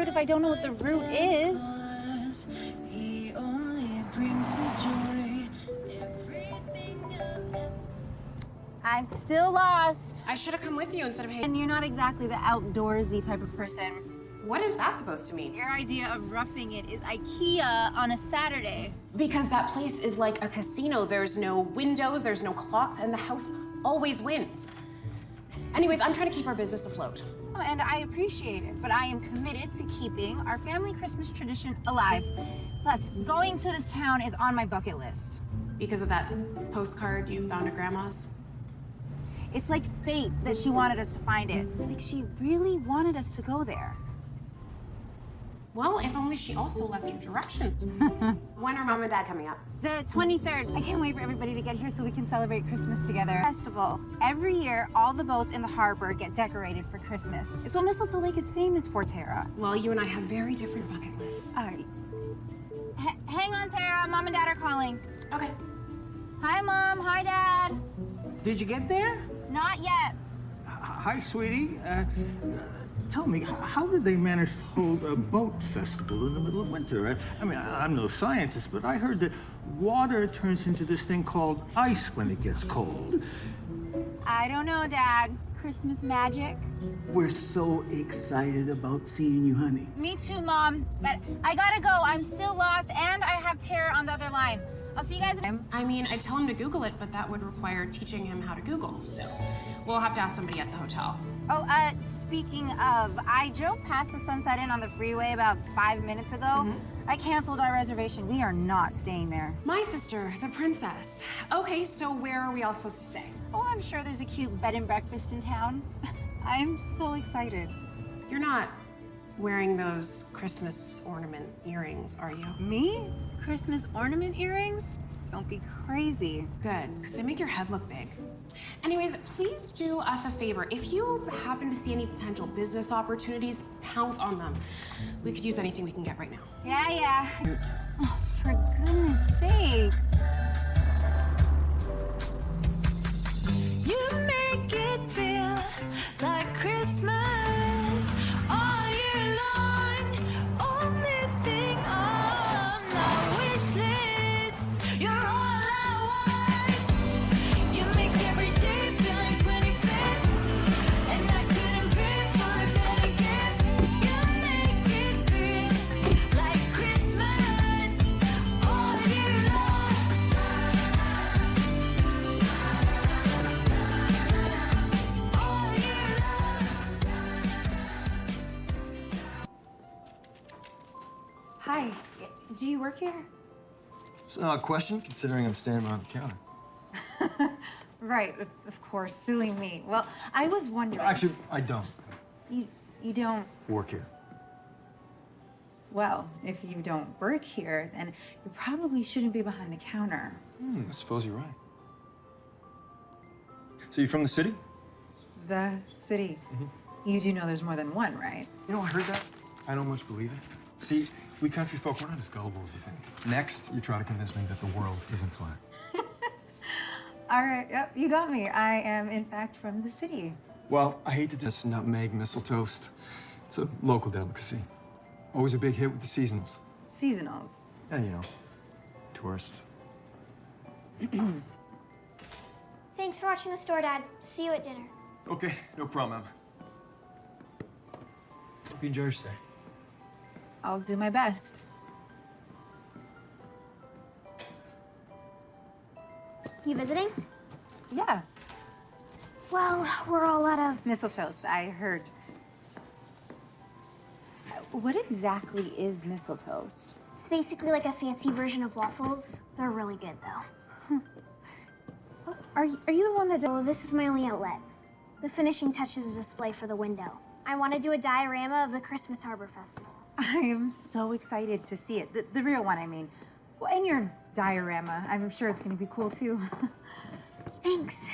rude if I don't know what the route is. He only brings me joy. I'm still lost. I should have come with you instead of hanging. And you're not exactly the outdoorsy type of person. What is that supposed to mean? Your idea of roughing it is IKEA on a Saturday. Because that place is like a casino. There's no windows, there's no clocks, and the house always wins. Anyways, I'm trying to keep our business afloat. Oh, and I appreciate it, but I am committed to keeping our family Christmas tradition alive. Plus, going to this town is on my bucket list. Because of that postcard you found at Grandma's? It's like fate that she wanted us to find it. Like she really wanted us to go there. Well, if only she also left you directions. When are Mom and Dad coming up? The 23rd. I can't wait for everybody to get here so we can celebrate Christmas together. Festival. Every year, all the boats in the harbor get decorated for Christmas. It's what Mistletoe Lake is famous for, Tara. Well, you and I have very different bucket lists. All right. Hang on, Tara. Mom and Dad are calling. Okay. Hi, Mom. Hi, Dad. Did you get there? Not yet. Hi, sweetie. Tell me, how did they manage to hold a boat festival in the middle of winter? I mean, I'm no scientist, but I heard that water turns into this thing called ice when it gets cold. I don't know, Dad. Christmas magic? We're so excited about seeing you, honey. Me too, Mom. But I gotta go. I'm still lost, and I have Tara on the other line. I'll see you guys. I mean, I'd tell him to Google it, but that would require teaching him how to Google. So we'll have to ask somebody at the hotel. Oh, speaking of, I drove past the Sunset Inn on the freeway about 5 minutes ago. I canceled our reservation. We are not staying there. My sister, the princess. Okay, so where are we all supposed to stay? Oh, I'm sure there's a cute bed and breakfast in town. I'm so excited. You're not wearing those Christmas ornament earrings, are you? Me? Christmas ornament earrings? Don't be crazy. Good, because they make your head look big. Anyways, please do us a favor. If you happen to see any potential business opportunities, pounce on them. We could use anything we can get right now. Yeah. Oh, for goodness sake. You make it feel like Christmas all year long. Only thing on my wish list. You're all I want. You make every day feel like 25th, and I couldn't pray for a better gift. You make it feel like Christmas all year long. All year long. Hi. Do you work here? It's not a question, considering I'm standing behind the counter. Right, of course. Silly me. Well, I was wondering. Actually, I don't You don't. work here. Well, if you don't work here, then you probably shouldn't be behind the counter. I suppose you're right. So you're from the city? The city. You do know there's more than one, right? You know, I heard that. I don't much believe it. See, we country folk, we're not as gullible as you think. Next, you try to convince me that the world isn't flat. All right, yep, you got me. I am, in fact, from the city. Well, I hate to just nutmeg mistletoe. It's a local delicacy. Always a big hit with the seasonals. Seasonals. Yeah, you know, tourists. Thanks for watching the store, Dad. See you at dinner. Okay, no problem, Emma. Hope you enjoy your stay. I'll do my best. You visiting? Yeah, Well, we're all out of... mistletoe, I heard. What exactly is mistletoe? It's basically like a fancy version of waffles. They're really good, though. Are you the one that did? So this is my only outlet. The finishing touch is a display for the window. I want to do a diorama of the Christmas Harbor Festival. I am so excited to see it. The real one, I mean. Well, and your diorama. I'm sure it's going to be cool, too. Thanks.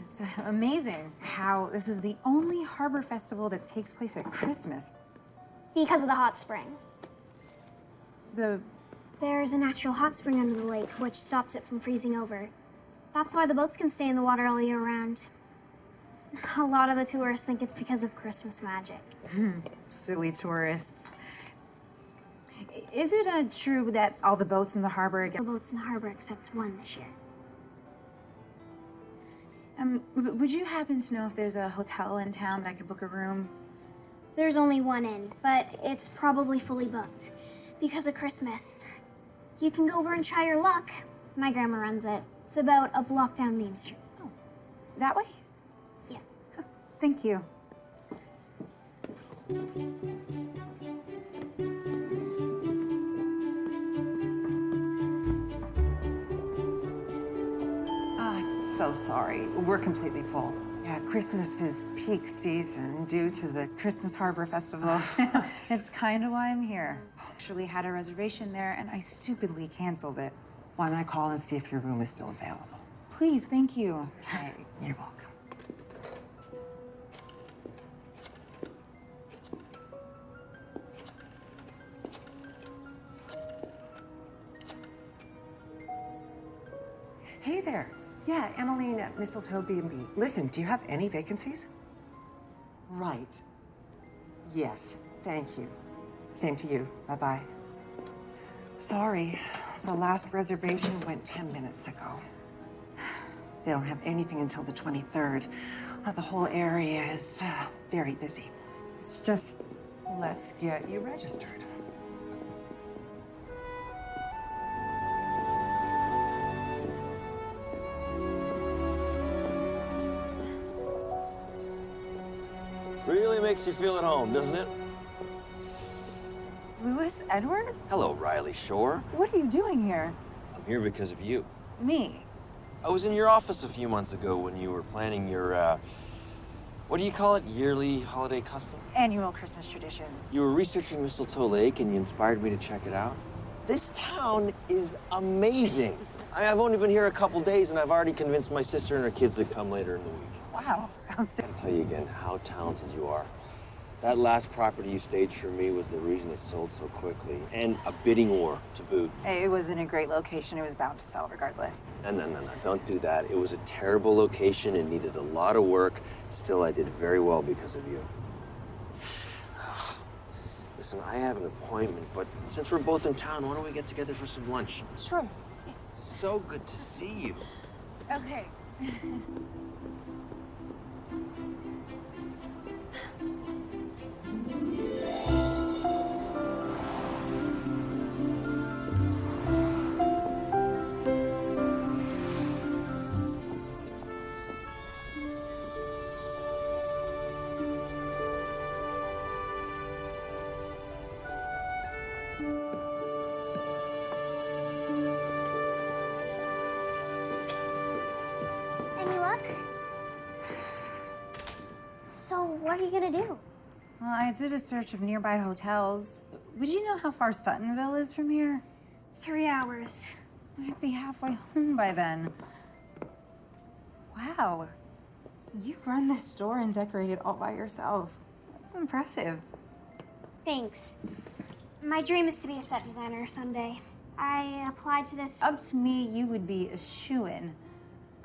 It's amazing how this is the only harbor festival that takes place at Christmas. Because of the hot spring. There's a natural hot spring under the lake, which stops it from freezing over. That's why the boats can stay in the water all year round. A lot of the tourists think it's because of Christmas magic. silly tourists. Is it true that all the boats in the harbor The boats in the harbor except one this year. Would you happen to know if there's a hotel in town that I could book a room? There's only one inn, but it's probably fully booked because of Christmas. You can go over and try your luck. My grandma runs it. It's about a block down Main Street. Oh, that way? Yeah. Thank you. I'm so sorry. We're completely full. Yeah, Christmas is peak season due to the Christmas Harbor Festival. It's kind of why I'm here. Actually had a reservation there, and I stupidly canceled it. Why don't I call and see if your room is still available? Please, thank you. Okay, you're welcome. Hey there. Yeah, Emmeline at Mistletoe B&B. Listen, do you have any vacancies? Right. Yes, thank you. Same to you. Bye-bye. Sorry, the last reservation went 10 minutes ago. They don't have anything until the 23rd. The whole area is very busy. It's just, let's get you registered. Really makes you feel at home, doesn't it? Louis Edward? Hello, Riley Shore. What are you doing here? I'm here because of you. Me? I was in your office a few months ago when you were planning your, what do you call it? Yearly holiday custom? Annual Christmas tradition. You were researching Mistletoe Lake and you inspired me to check it out. This town is amazing. I've only been here a couple days and I've already convinced my sister and her kids to come later in the week. Wow. I'll tell you again how talented you are. That last property you staged for me was the reason it sold so quickly, and a bidding war to boot. It was in a great location. It was bound to sell regardless. No, don't do that. It was a terrible location and needed a lot of work. Still, I did very well because of you. Listen, I have an appointment, but since we're both in town, why don't we get together for some lunch? Sure. So good to see you. Okay. Any luck? So what are you gonna do? Well, I did a search of nearby hotels. Would you know how far Suttonville is from here? 3 hours. I'd be halfway home by then. Wow. You run this store and decorate it all by yourself. That's impressive. Thanks. My dream is to be a set designer someday. I applied to this. Up to me, you would be a shoo-in.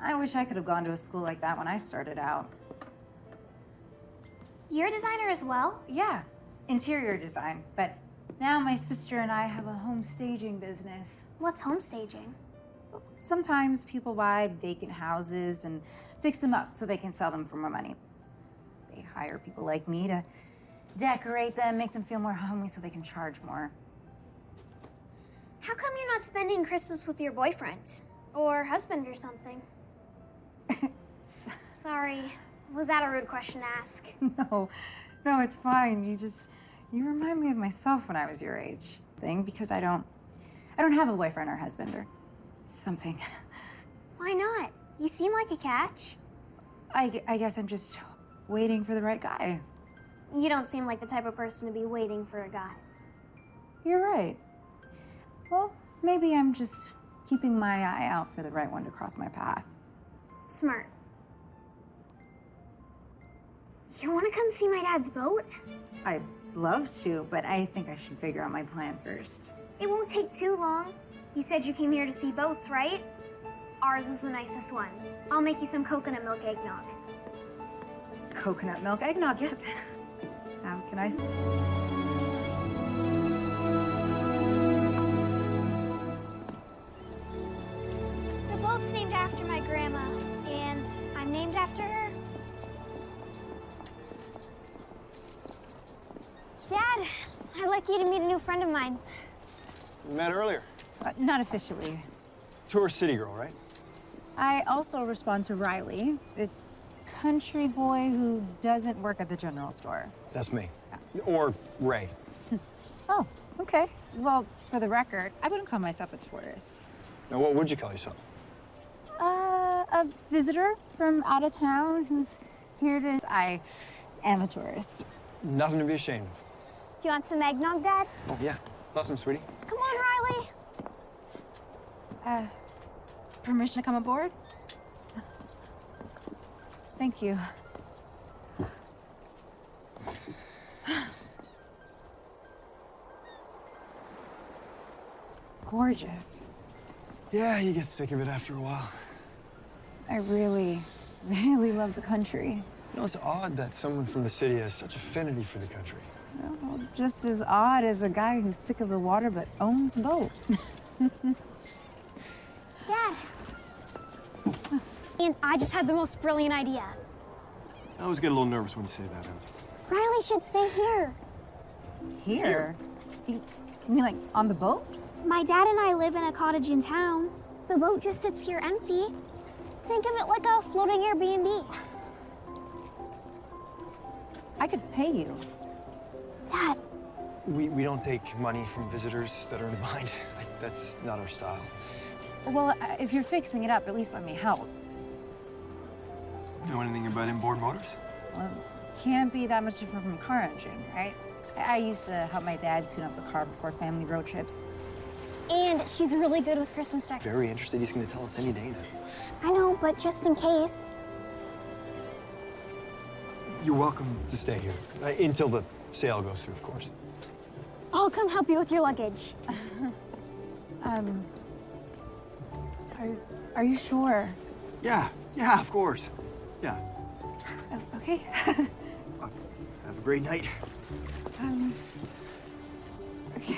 I wish I could have gone to a school like that when I started out. You're a designer as well? Yeah, interior design. But now my sister and I have a home staging business. What's home staging? Sometimes people buy vacant houses and fix them up so they can sell them for more money. They hire people like me to decorate them, make them feel more homey so they can charge more. How come you're not spending Christmas with your boyfriend? Or husband or something? Sorry. Was that a rude question to ask? No, it's fine. You remind me of myself when I was your age. Because I don't have a boyfriend or husband or something. Why not? You seem like a catch. I guess I'm just waiting for the right guy. You don't seem like the type of person to be waiting for a guy. You're right. Well, maybe I'm just keeping my eye out for the right one to cross my path. Smart. You want to come see my dad's boat? I'd love to, but I think I should figure out my plan first. It won't take too long. You said you came here to see boats, right? Ours is the nicest one. I'll make you some coconut milk eggnog. Coconut milk eggnog, yet. How can I say? The boat's named after my grandma, and I'm named after her. Dad, I'd like you to meet a new friend of mine. We met earlier. Not officially. Tourist city girl, right? I also respond to Riley, the country boy who doesn't work at the general store. That's me. Or Ray. Oh, okay. Well, for the record, I wouldn't call myself a tourist. Now, what would you call yourself? A visitor from out of town who's here to... I am a tourist. Nothing to be ashamed of. Do you want some eggnog, Dad? Oh, yeah. Love some, sweetie. Come on, Riley. Permission to come aboard? Thank you. Gorgeous. Yeah, you get sick of it after a while. I really, really love the country. You know, it's odd that someone from the city has such affinity for the country. Well, just as odd as a guy who's sick of the water but owns a boat. Dad. And I just had the most brilliant idea. I always get a little nervous when you say that, Em. Riley should stay here. Here? You mean like on the boat? My dad and I live in a cottage in town. The boat just sits here empty. Think of it like a floating Airbnb. I could pay you. Dad, We don't take money from visitors that are in a bind. That's not our style. Well, if you're fixing it up, at least let me help. Know anything about inboard motors? Well, can't be that much different from car engine, right? I used to help my dad tune up the car before family road trips. and she's really good with Christmas decorations. Very interested. He's going to tell us any day now. I know, but just in case. You're welcome to stay here. Until the sale goes through, of course. I'll come help you with your luggage. Are you sure? Yeah, of course. Yeah. Oh, okay. Have a great night. Okay.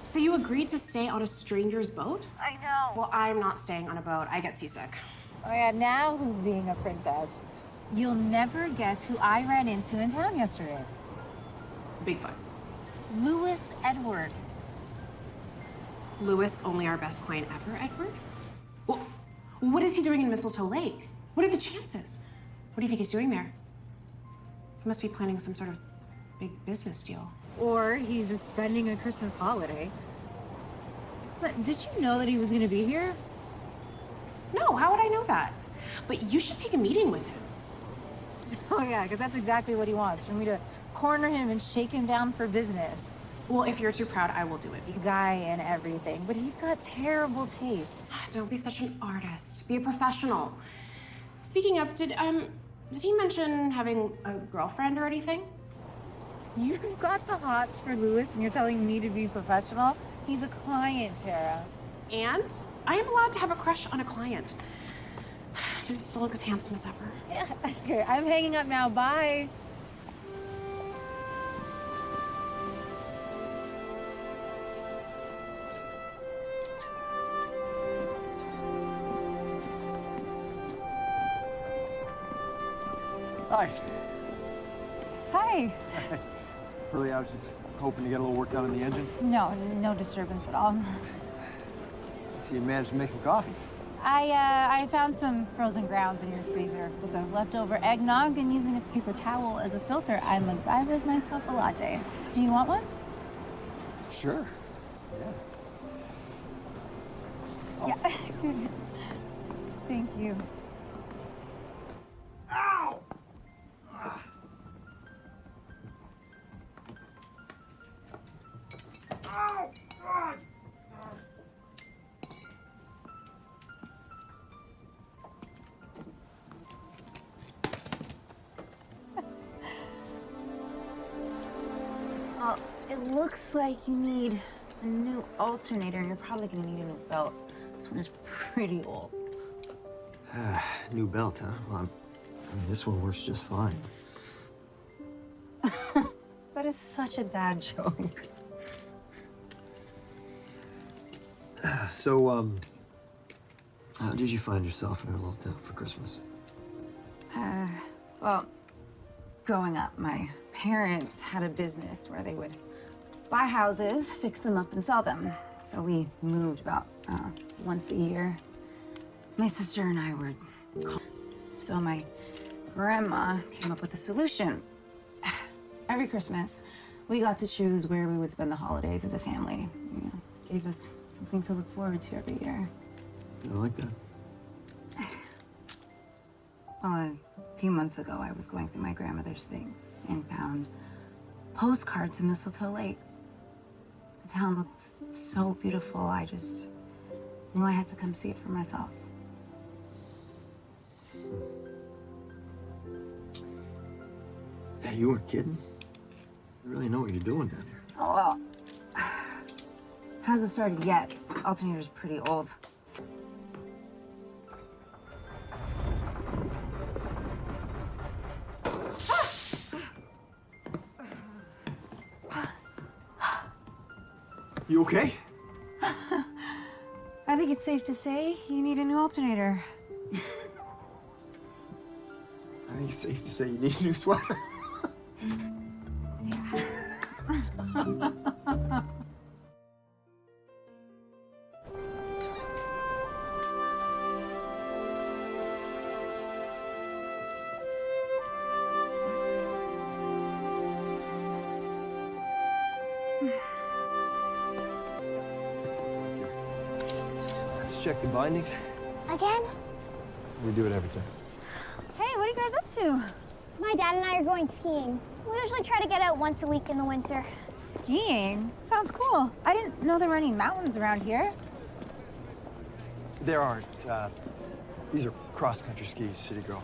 So you agreed to stay on a stranger's boat? I know. Well, I'm not staying on a boat. I get seasick. Oh yeah, now who's being a princess? You'll never guess who I ran into in town yesterday. Bigfoot. Louis Edward. Louis, only our best client ever, Edward? Well, what is he doing in Mistletoe Lake? What are the chances? What do you think he's doing there? He must be planning some sort of big business deal. Or he's just spending a Christmas holiday. But did you know that he was gonna be here? No, how would I know that? But you should take a meeting with him. Oh yeah, because that's exactly what he wants, for me to corner him and shake him down for business. Well, if you're too proud, I will do it. The guy and everything, but he's got terrible taste. Don't be such an artist. Be a professional. Speaking of, did he mention having a girlfriend or anything? You've got the hots for Louis and you're telling me to be professional? He's a client, Tara. And I am allowed to have a crush on a client. Does he still look as handsome as ever? Yeah, okay, I'm hanging up now, bye. Hi. Hi. Really, I was just hoping to get a little work done on the engine. No disturbance at all. I see you managed to make some coffee. I found some frozen grounds in your freezer with the leftover eggnog, and using a paper towel as a filter, I MacGyvered myself a latte. Do you want one? Sure. Yeah. Oh, Yeah. Thank you. Ow! Ow! God! Well, at looks like you need a new alternator, and you're probably gonna need a new belt. This one is pretty old. New belt, huh? Well, I mean, this one works just fine. That is such a dad joke. So, how did you find yourself in our little town for Christmas? Well, growing up, my parents had a business where they would buy houses, fix them up, and sell them. So we moved about once a year. My sister and I were... So my grandma came up with a solution. Every Christmas, we got to choose where we would spend the holidays as a family. You know, gave us something to look forward to every year. I like that. Well, a few months ago, I was going through my grandmother's things and found a postcard to Mistletoe Lake. The town looked so beautiful, I just knew I had to come see it for myself. Yeah, you weren't kidding. You really know what you're doing down here. Oh, well, hasn't started yet. The alternator's pretty old. You okay? I think it's safe to say you need a new alternator. I think it's safe to say you need a new sweater. Let's check the bindings. Again? We do it every time. Hey, what are you guys up to? My dad and I are going skiing. We usually try to get out once a week in the winter. Skiing? Sounds cool. I didn't know there were any mountains around here. There aren't. These are cross-country skis, city girl.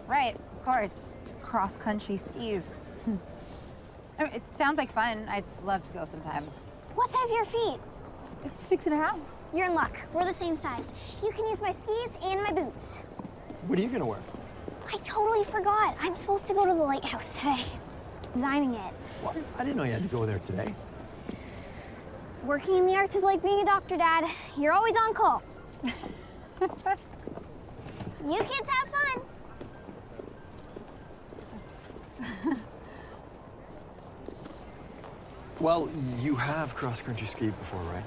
Right, of course. Cross-country skis. I mean, it sounds like fun. I'd love to go sometime. What size are your feet? It's 6.5. You're in luck. We're the same size. You can use my skis and my boots. What are you gonna wear? I totally forgot. I'm supposed to go to the lighthouse today. Designing it. Well, I didn't know you had to go there today. Working in the arts is like being a doctor, Dad. You're always on call. You kids have fun. Well, you have cross-country skied before, right?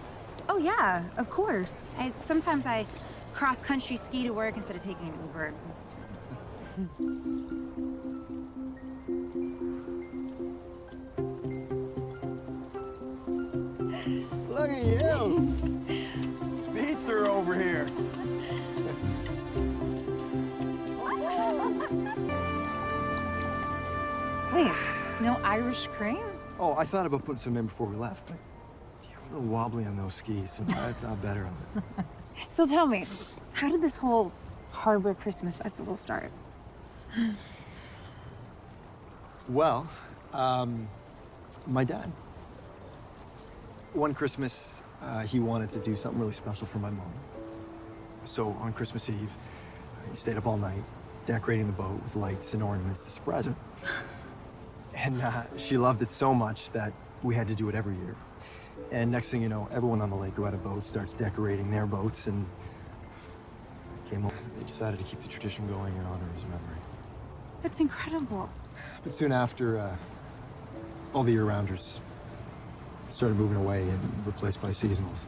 Oh, yeah, of course. Sometimes I cross-country ski to work instead of taking an Uber. Look at you! Speedster over here. Wait, no Irish cream? Oh, I thought about putting some in before we left, but you're a little wobbly on those skis, so I thought better of it. So tell me, how did this whole Harbor Christmas Festival start? Well, my dad. One Christmas, he wanted to do something really special for my mom. So on Christmas Eve, he stayed up all night, decorating the boat with lights and ornaments to surprise her. And she loved it so much that we had to do it every year. And next thing you know, everyone on the lake who had a boat starts decorating their boats, and came home. They decided to keep the tradition going in honor of his memory. That's incredible. But soon after, all the year-rounders started moving away and replaced by seasonals.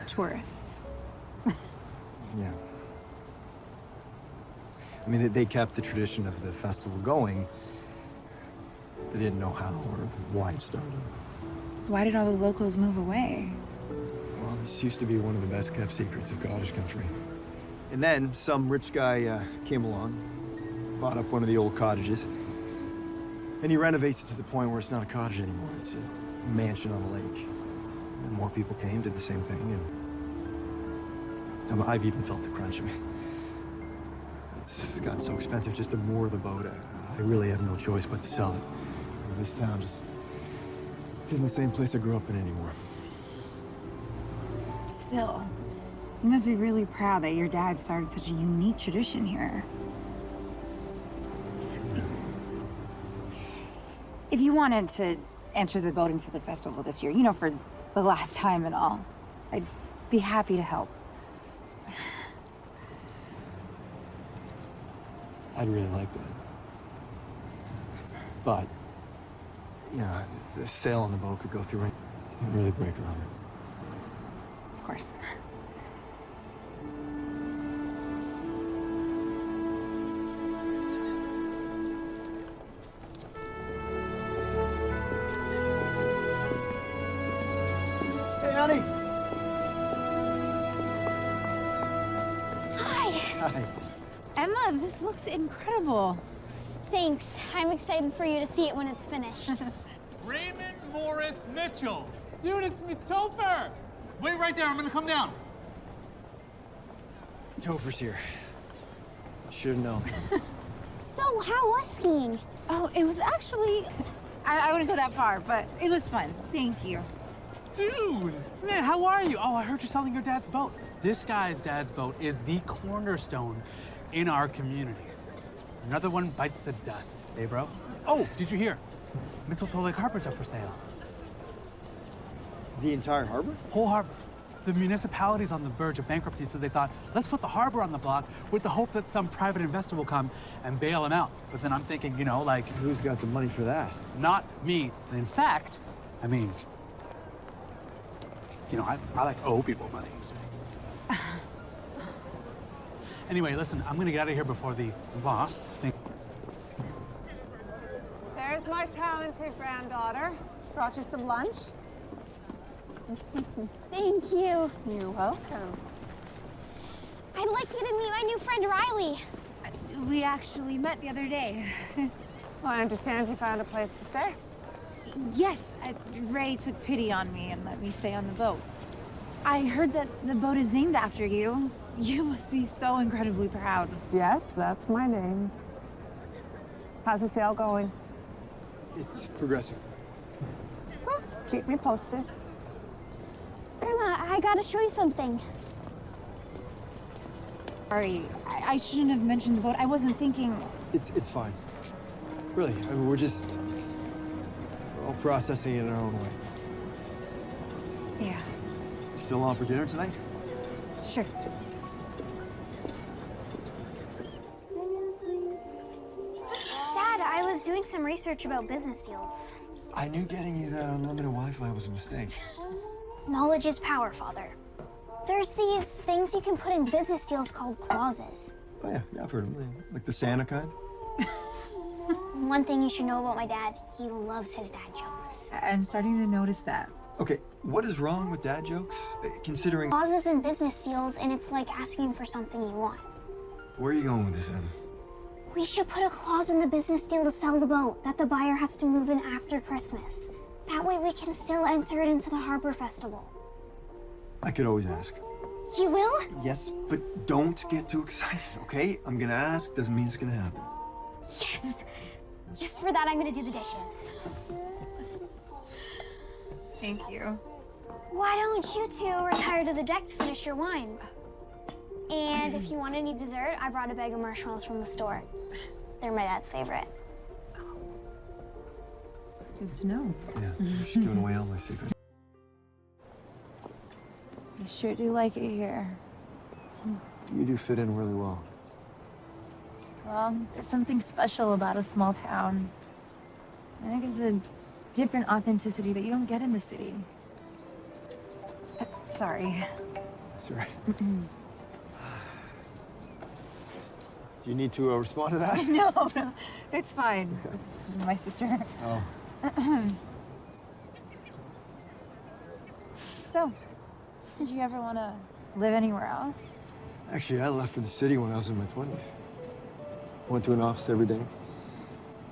Tourists. Yeah. I mean, they kept the tradition of the festival going. They didn't know how or why it started. Why did all the locals move away? Well, this used to be one of the best kept secrets of cottage country. And then some rich guy came along, bought up one of the old cottages, and he renovates it to the point where it's not a cottage anymore. It's a mansion on the lake. And more people came, did the same thing, and I've even felt the crunch. I mean, it's gotten so expensive just to moor the boat. I really have no choice but to sell it. This town just isn't the same place I grew up in anymore. Still, you must be really proud that your dad started such a unique tradition here. If you wanted to enter the boating to the festival this year, you know, for the last time and all, I'd be happy to help. I'd really like that. But, you know, the sail on the boat could go through and really break her heart. Of course. Hey, honey. Hi. Hi. Emma, this looks incredible. Thanks. I'm excited for you to see it when it's finished. Raymond Morris Mitchell. Dude, it's Topher. Wait right there. I'm gonna come down. Topher's here. Should've known. So, how was skiing? Oh, it was actually... I wouldn't go that far, but it was fun. Thank you. Dude, man, how are you? Oh, I heard you're selling your dad's boat. This guy's dad's boat is the cornerstone in our community. Another one bites the dust. Hey, bro. Oh, did you hear? Mistletoe Lake Harbor's up for sale. The entire harbor? Whole harbor. The municipality's on the verge of bankruptcy, so they thought, let's put the harbor on the block with the hope that some private investor will come and bail them out. But then I'm thinking, you know, like... Who's got the money for that? Not me. And in fact, I mean, you know, I like owe people money. So. Anyway, listen, I'm gonna get out of here before the boss thinks... There's my talented granddaughter. Brought you some lunch. Thank you. You're welcome. I'd like you to meet my new friend Riley. We actually met the other day. Well, I understand you found a place to stay. Yes, Ray took pity on me and let me stay on the boat. I heard that the boat is named after you. You must be so incredibly proud. Yes, that's my name. How's the sale going? It's progressing. Well, keep me posted. Grandma, I gotta show you something. Sorry, I shouldn't have mentioned the boat. I wasn't thinking... It's fine. Really, I mean, we're all processing it in our own way. Yeah, You still on for dinner tonight? sure. Dad, I was doing some research about business deals. I knew getting you that unlimited Wi-Fi was a mistake. Knowledge is power, Father. There's these things you can put in business deals called clauses. Oh yeah, I've heard of them. Like the Santa kind. One thing you should know about my dad, he loves his dad jokes. I'm starting to notice that. Okay, what is wrong with dad jokes? Considering... Clauses in business deals, and it's like asking for something you want. Where are you going with this, Em? We should put a clause in the business deal to sell the boat that the buyer has to move in after Christmas. That way we can still enter it into the Harbor Festival. I could always ask. You will? Yes, but don't get too excited, okay? I'm gonna ask, doesn't mean it's gonna happen. Yes! Just for that, I'm gonna do the dishes. Thank you. Why don't you two retire to the deck to finish your wine? And if you want any dessert, I brought a bag of marshmallows from the store. They're my dad's favorite. Good to know. Yeah, she's giving away all my secrets. I sure do like it here. You do fit in really well. Well, there's something special about a small town. I think it's a different authenticity that you don't get in the city. Sorry. That's right. Do you need to respond to that? No, it's fine. It's my sister. Oh. So, did you ever want to live anywhere else? Actually, I left for the city when I was in my 20s. Went to an office every day.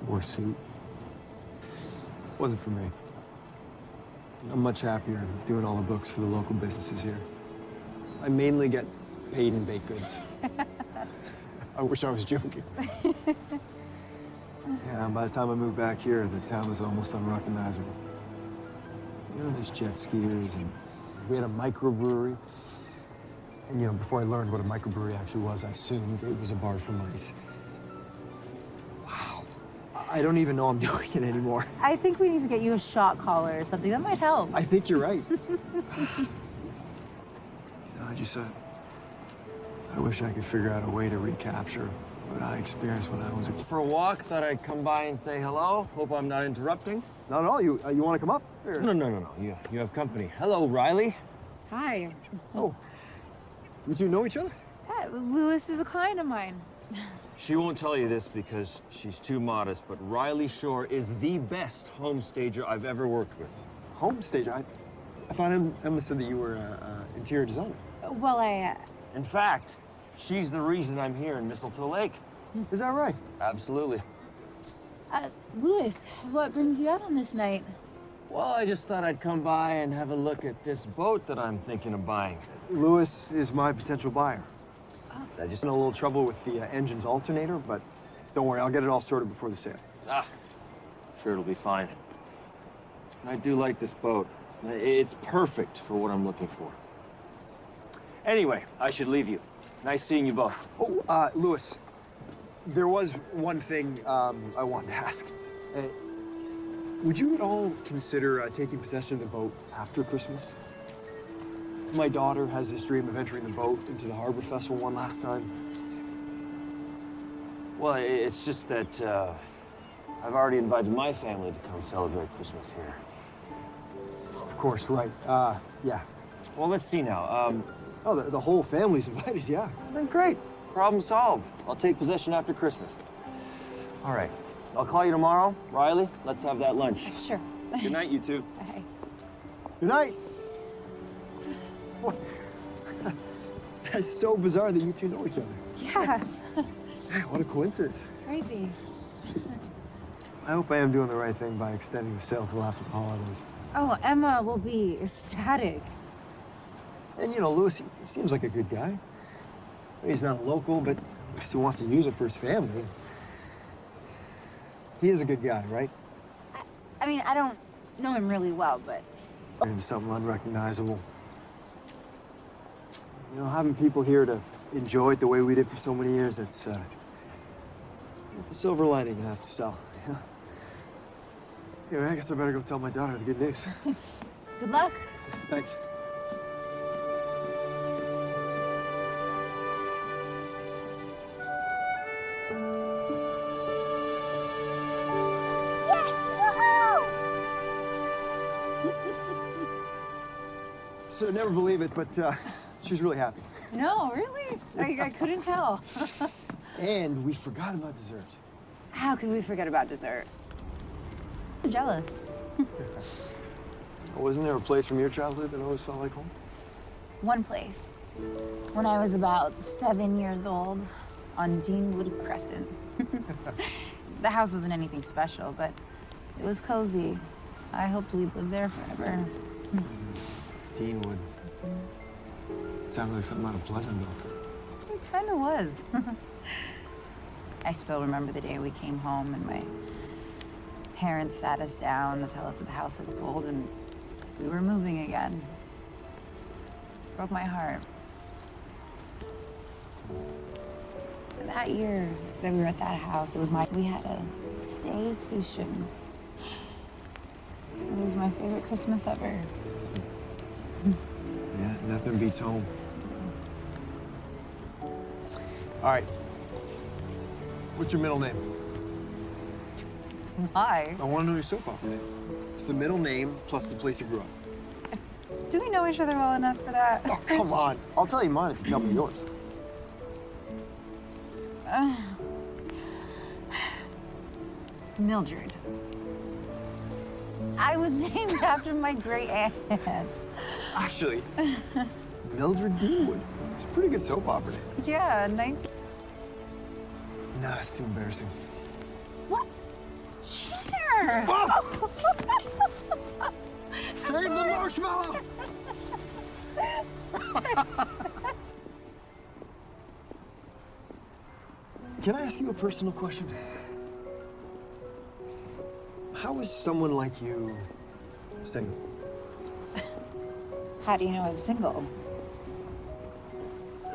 Wore a suit. Wasn't for me. I'm much happier doing all the books for the local businesses here. I mainly get paid in baked goods. I wish I was joking. Yeah, and by the time I moved back here, the town was almost unrecognizable. You know, there's jet skiers, and we had a microbrewery. And, you know, before I learned what a microbrewery actually was, I assumed it was a bar for mice. Wow. I don't even know I'm doing it anymore. I think we need to get you a shot collar or something. That might help. I think you're right. You know, I just I wish I could figure out a way to recapture what I experienced when I was a kid. For a walk, thought I'd come by and say hello. Hope I'm not interrupting. Not at all. You want to come up? Or... No. You have company. Hello, Riley. Hi. Oh. You two know each other? Yeah, Lewis is a client of mine. She won't tell you this because she's too modest, but Riley Shore is the best home stager I've ever worked with. Home stager? I thought Emma said that you were an interior designer. Well, In fact, she's the reason I'm here in Mistletoe Lake. Is that right? Absolutely. Lewis, what brings you out on this night? Well, I just thought I'd come by and have a look at this boat that I'm thinking of buying. Lewis is my potential buyer. I just In a little trouble with the engine's alternator, but don't worry, I'll get it all sorted before the sale. Sure it'll be fine. I do like this boat. It's perfect for what I'm looking for. Anyway, I should leave you. Nice seeing you both. Oh, Lewis, there was one thing I wanted to ask. Would you at all consider taking possession of the boat after Christmas? My daughter has this dream of entering the boat into the Harbor Festival one last time. Well, it's just that I've already invited my family to come celebrate Christmas here. Of course, right. Yeah. Well, let's see now. Oh, the whole family's invited, yeah. Then great. Problem solved. I'll take possession after Christmas. All right. I'll call you tomorrow. Riley, let's have that lunch. Sure. Good night, you two. Bye. Good night. That's so bizarre that you two know each other. Yeah. What a coincidence. Crazy. I hope I am doing the right thing by extending the sale till after the holidays. Oh, Emma will be ecstatic. And, you know, Lewis, he seems like a good guy. He's not a local, but he still wants to use it for his family. He is a good guy, right? I mean, I don't know him really well, but... Into something unrecognizable. You know, having people here to enjoy it the way we did for so many years, it's a silver lining I have to sell. Yeah. Anyway, I guess I better go tell my daughter the good news. Good luck. Thanks. So never believe it, but she's really happy. No, really? I couldn't tell. And we forgot about dessert. How could we forget about dessert? I'm jealous. Wasn't there a place from your childhood that always felt like home? One place. When I was about 7 years old, on Deanwood Crescent. The house wasn't anything special, but it was cozy. I hoped we'd live there forever. Deanwood. Sounds like something out of Pleasantville. It kind of was. I still remember the day we came home and my parents sat us down to tell us that the house had sold and we were moving again. Broke my heart. And that year that we were at that house, we had a staycation. It was my favorite Christmas ever. Yeah, nothing beats home. All right. What's your middle name? Why? I want to know your soap opera name. It's the middle name plus the place you grew up. Do we know each other well enough for that? Oh, come on. I'll tell you mine if you tell me yours. Mildred. I was named after my great aunt. Actually, Mildred Deanwood. It's a pretty good soap opera name. Yeah, nice. Nah, it's too embarrassing. What? Cheater! Oh! Save the marshmallow! Can I ask you a personal question? is someone like you single? How do you know I'm single?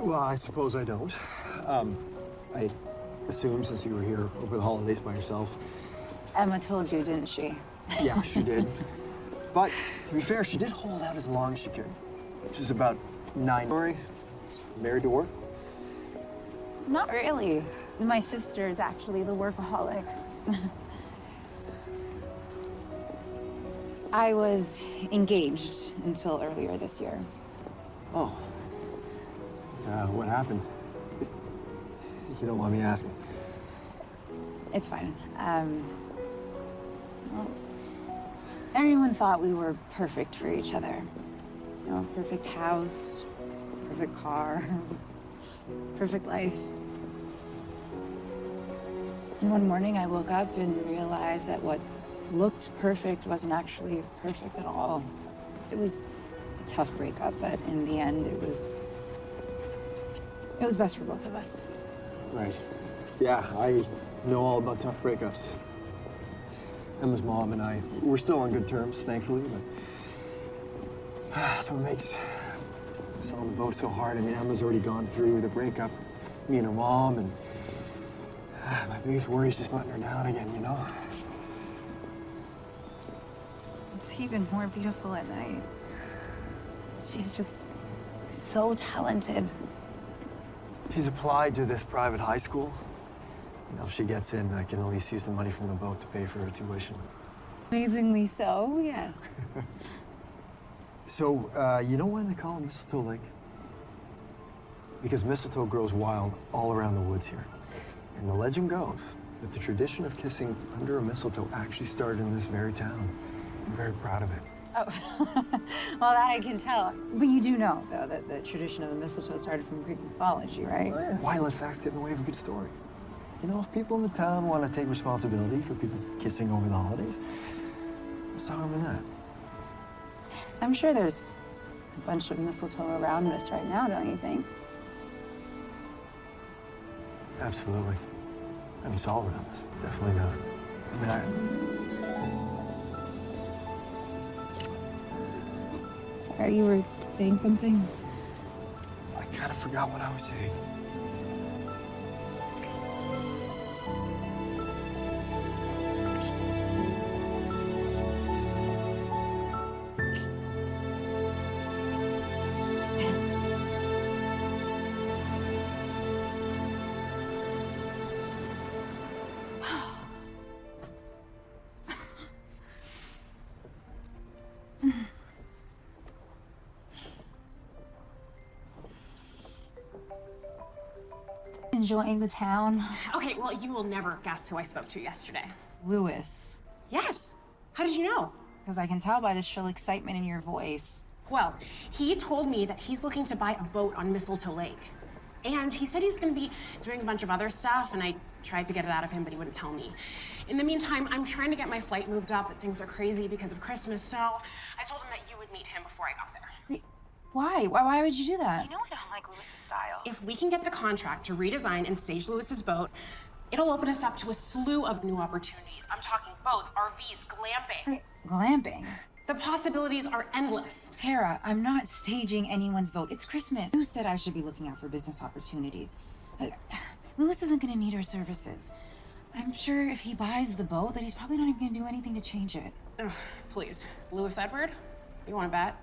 Well, I suppose I don't. I assume since you were here over the holidays by yourself. Emma told you, didn't she? Yeah, she did. But to be fair, she did hold out as long as she could, which is about 9. Married to work? Not really. My sister is actually the workaholic. I was engaged until earlier this year. Oh. What happened? If you don't mind me asking. It's fine. Well, everyone thought we were perfect for each other. You know, perfect house, perfect car, perfect life. And one morning I woke up and realized that what looked perfect wasn't actually perfect at all. It was a tough breakup, but in the end it was best for both of us. Right. Yeah, I know all about tough breakups. Emma's mom and I, we're still on good terms, thankfully, but that's what makes selling the boat so hard. I mean, Emma's already gone through the breakup, me and her mom, and my biggest worry is just letting her down again, you know? It's even more beautiful at night. She's just so talented. She's applied to this private high school. You know, if she gets in, I can at least use the money from the boat to pay for her tuition. Amazingly so, yes. So, you know why they call it Mistletoe Lake? Because mistletoe grows wild all around the woods here. And the legend goes that the tradition of kissing under a mistletoe actually started in this very town. I'm very proud of it. Oh, well, that I can tell. But you do know, though, that the tradition of the mistletoe started from Greek mythology, right? Well, yeah. Why let facts get in the way of a good story? You know, if people in the town want to take responsibility for people kissing over the holidays, what's the harm in that? I'm sure there's a bunch of mistletoe around us right now, don't you think? Absolutely. I mean, it's all around us. Definitely not. I mean, Sorry, you were saying something? I kind of forgot what I was saying. Enjoying the town. Okay, well, you will never guess who I spoke to yesterday. Lewis. Yes. How did you know? Because I can tell by the shrill excitement in your voice. Well, he told me that he's looking to buy a boat on Mistletoe Lake. And he said he's going to be doing a bunch of other stuff, and I tried to get it out of him, but he wouldn't tell me. In the meantime, I'm trying to get my flight moved up, but things are crazy because of Christmas, so I told him that you would meet him before I got there. Wait, why? Why would you do that? You know I don't like Lewis's style. If we can get the contract to redesign and stage Lewis's boat, it'll open us up to a slew of new opportunities. I'm talking boats, RVs, glamping. Wait, glamping? The possibilities are endless. Tara, I'm not staging anyone's boat. It's Christmas. Who said I should be looking out for business opportunities? Lewis isn't going to need our services. I'm sure if he buys the boat, that he's probably not even going to do anything to change it. Ugh, please. Lewis Edward? You want to bet?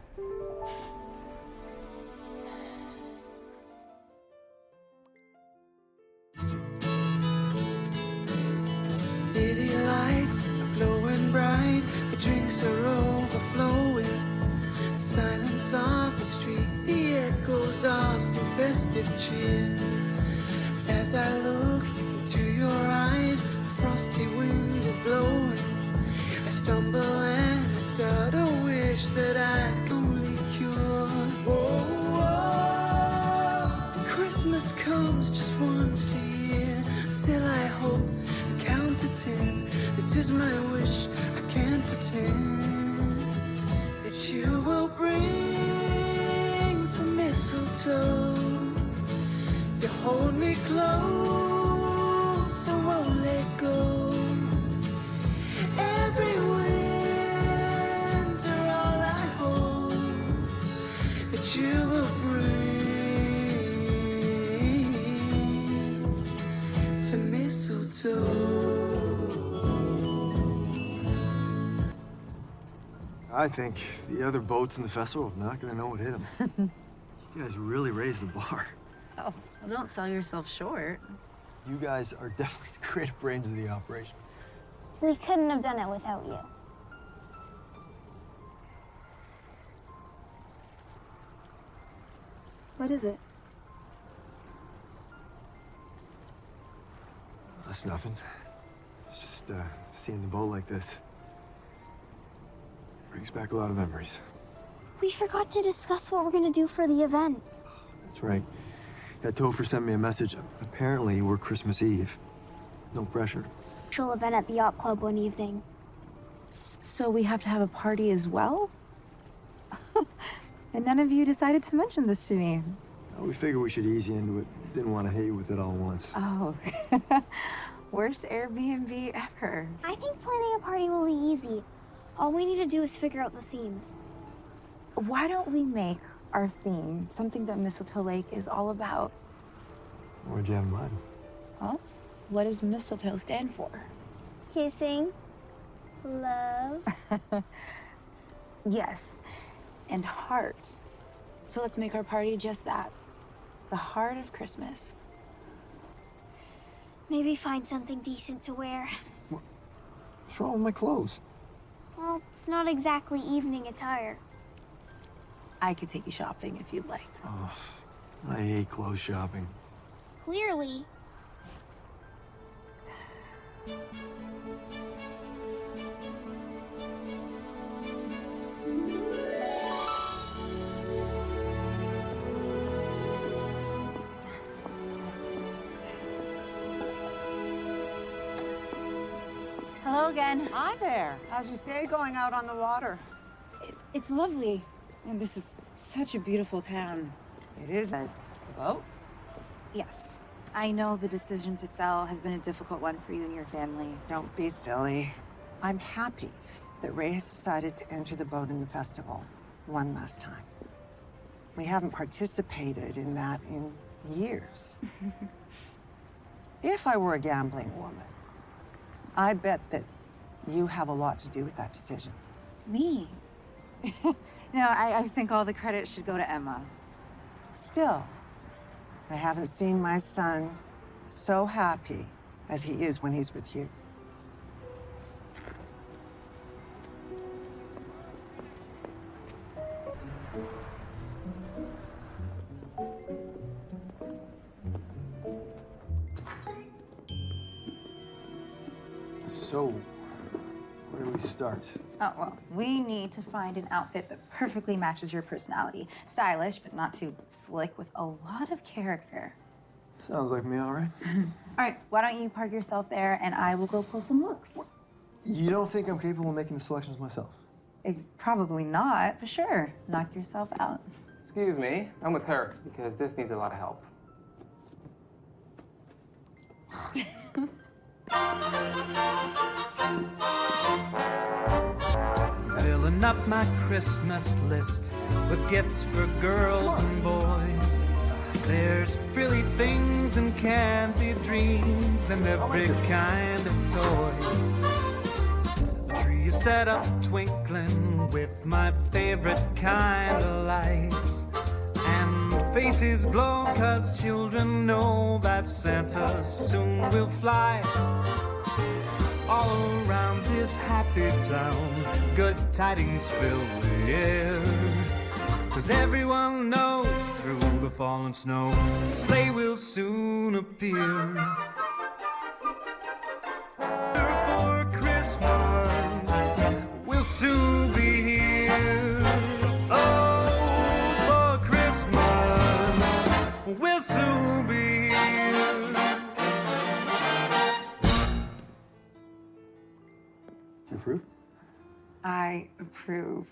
City lights are glowing bright, the drinks are overflowing. The silence of the street, the echoes of some festive cheer. As I look into your eyes, the frosty wind is blowing. I stumble and I start a wish that I can only cure. Oh, Christmas comes just once a year. Still I hope, I count to 10. This is my wish, I can't pretend that you will bring some mistletoe. You hold me close, so won't let go. Everywhere will bring some mistletoe. I think the other boats in the festival are not gonna know what hit them. You guys really raised the bar. Oh, well, don't sell yourself short. You guys are definitely the creative brains of the operation. We couldn't have done it without you. What is it? That's nothing. It's just seeing the boat like this brings back a lot of memories. We forgot to discuss what we're gonna do for the event. That's right. That Topher sent me a message. Apparently, we're Christmas Eve. No pressure. Special event at the yacht club one evening. So we have to have a party as well? And none of you decided to mention this to me. We figured we should ease you into it. Didn't want to hit you with it all at once. Oh, worst Airbnb ever. I think planning a party will be easy. All we need to do is figure out the theme. Why don't we make our theme something that Mistletoe Lake is all about? What'd you have in mind? Huh? What does mistletoe stand for? Kissing. Love. Yes, and heart. So let's make our party just that. The heart of Christmas. Maybe find something decent to wear. What's wrong with my clothes? Well, it's not exactly evening attire. I could take you shopping if you'd like. Oh, I hate clothes shopping. Clearly. Hello again. Hi there. How's your stay going out on the water? It's lovely. And this is such a beautiful town. It is. Well, Yes. I know the decision to sell has been a difficult one for you and your family. don't be silly. I'm happy that Ray has decided to enter the boat in the festival one last time. We haven't participated in that in years. If I were a gambling woman, I'd bet that you have a lot to do with that decision. Me? No, I think all the credit should go to Emma. Still, I haven't seen my son so happy as he is when he's with you. So, where do we start? Oh, well, we need to find an outfit that perfectly matches your personality. Stylish, but not too slick, with a lot of character. Sounds like me, all right. All right, why don't you park yourself there and I will go pull some looks. You don't think I'm capable of making the selections myself? Probably not, but sure, knock yourself out. Excuse me, I'm with her because this needs a lot of help. Filling up my Christmas list with gifts for girls and boys. There's frilly things and candy dreams and every kind of toy. The tree is set up twinkling with my favorite kind of lights. And faces glow 'cause children know that Santa soon will fly. All around this happy town, good tidings fill the air. 'Cause everyone knows through the fallen snow, the sleigh will soon appear. For Christmas, we'll soon be here. Oh, for Christmas, we'll soon be here. You approve? I approve,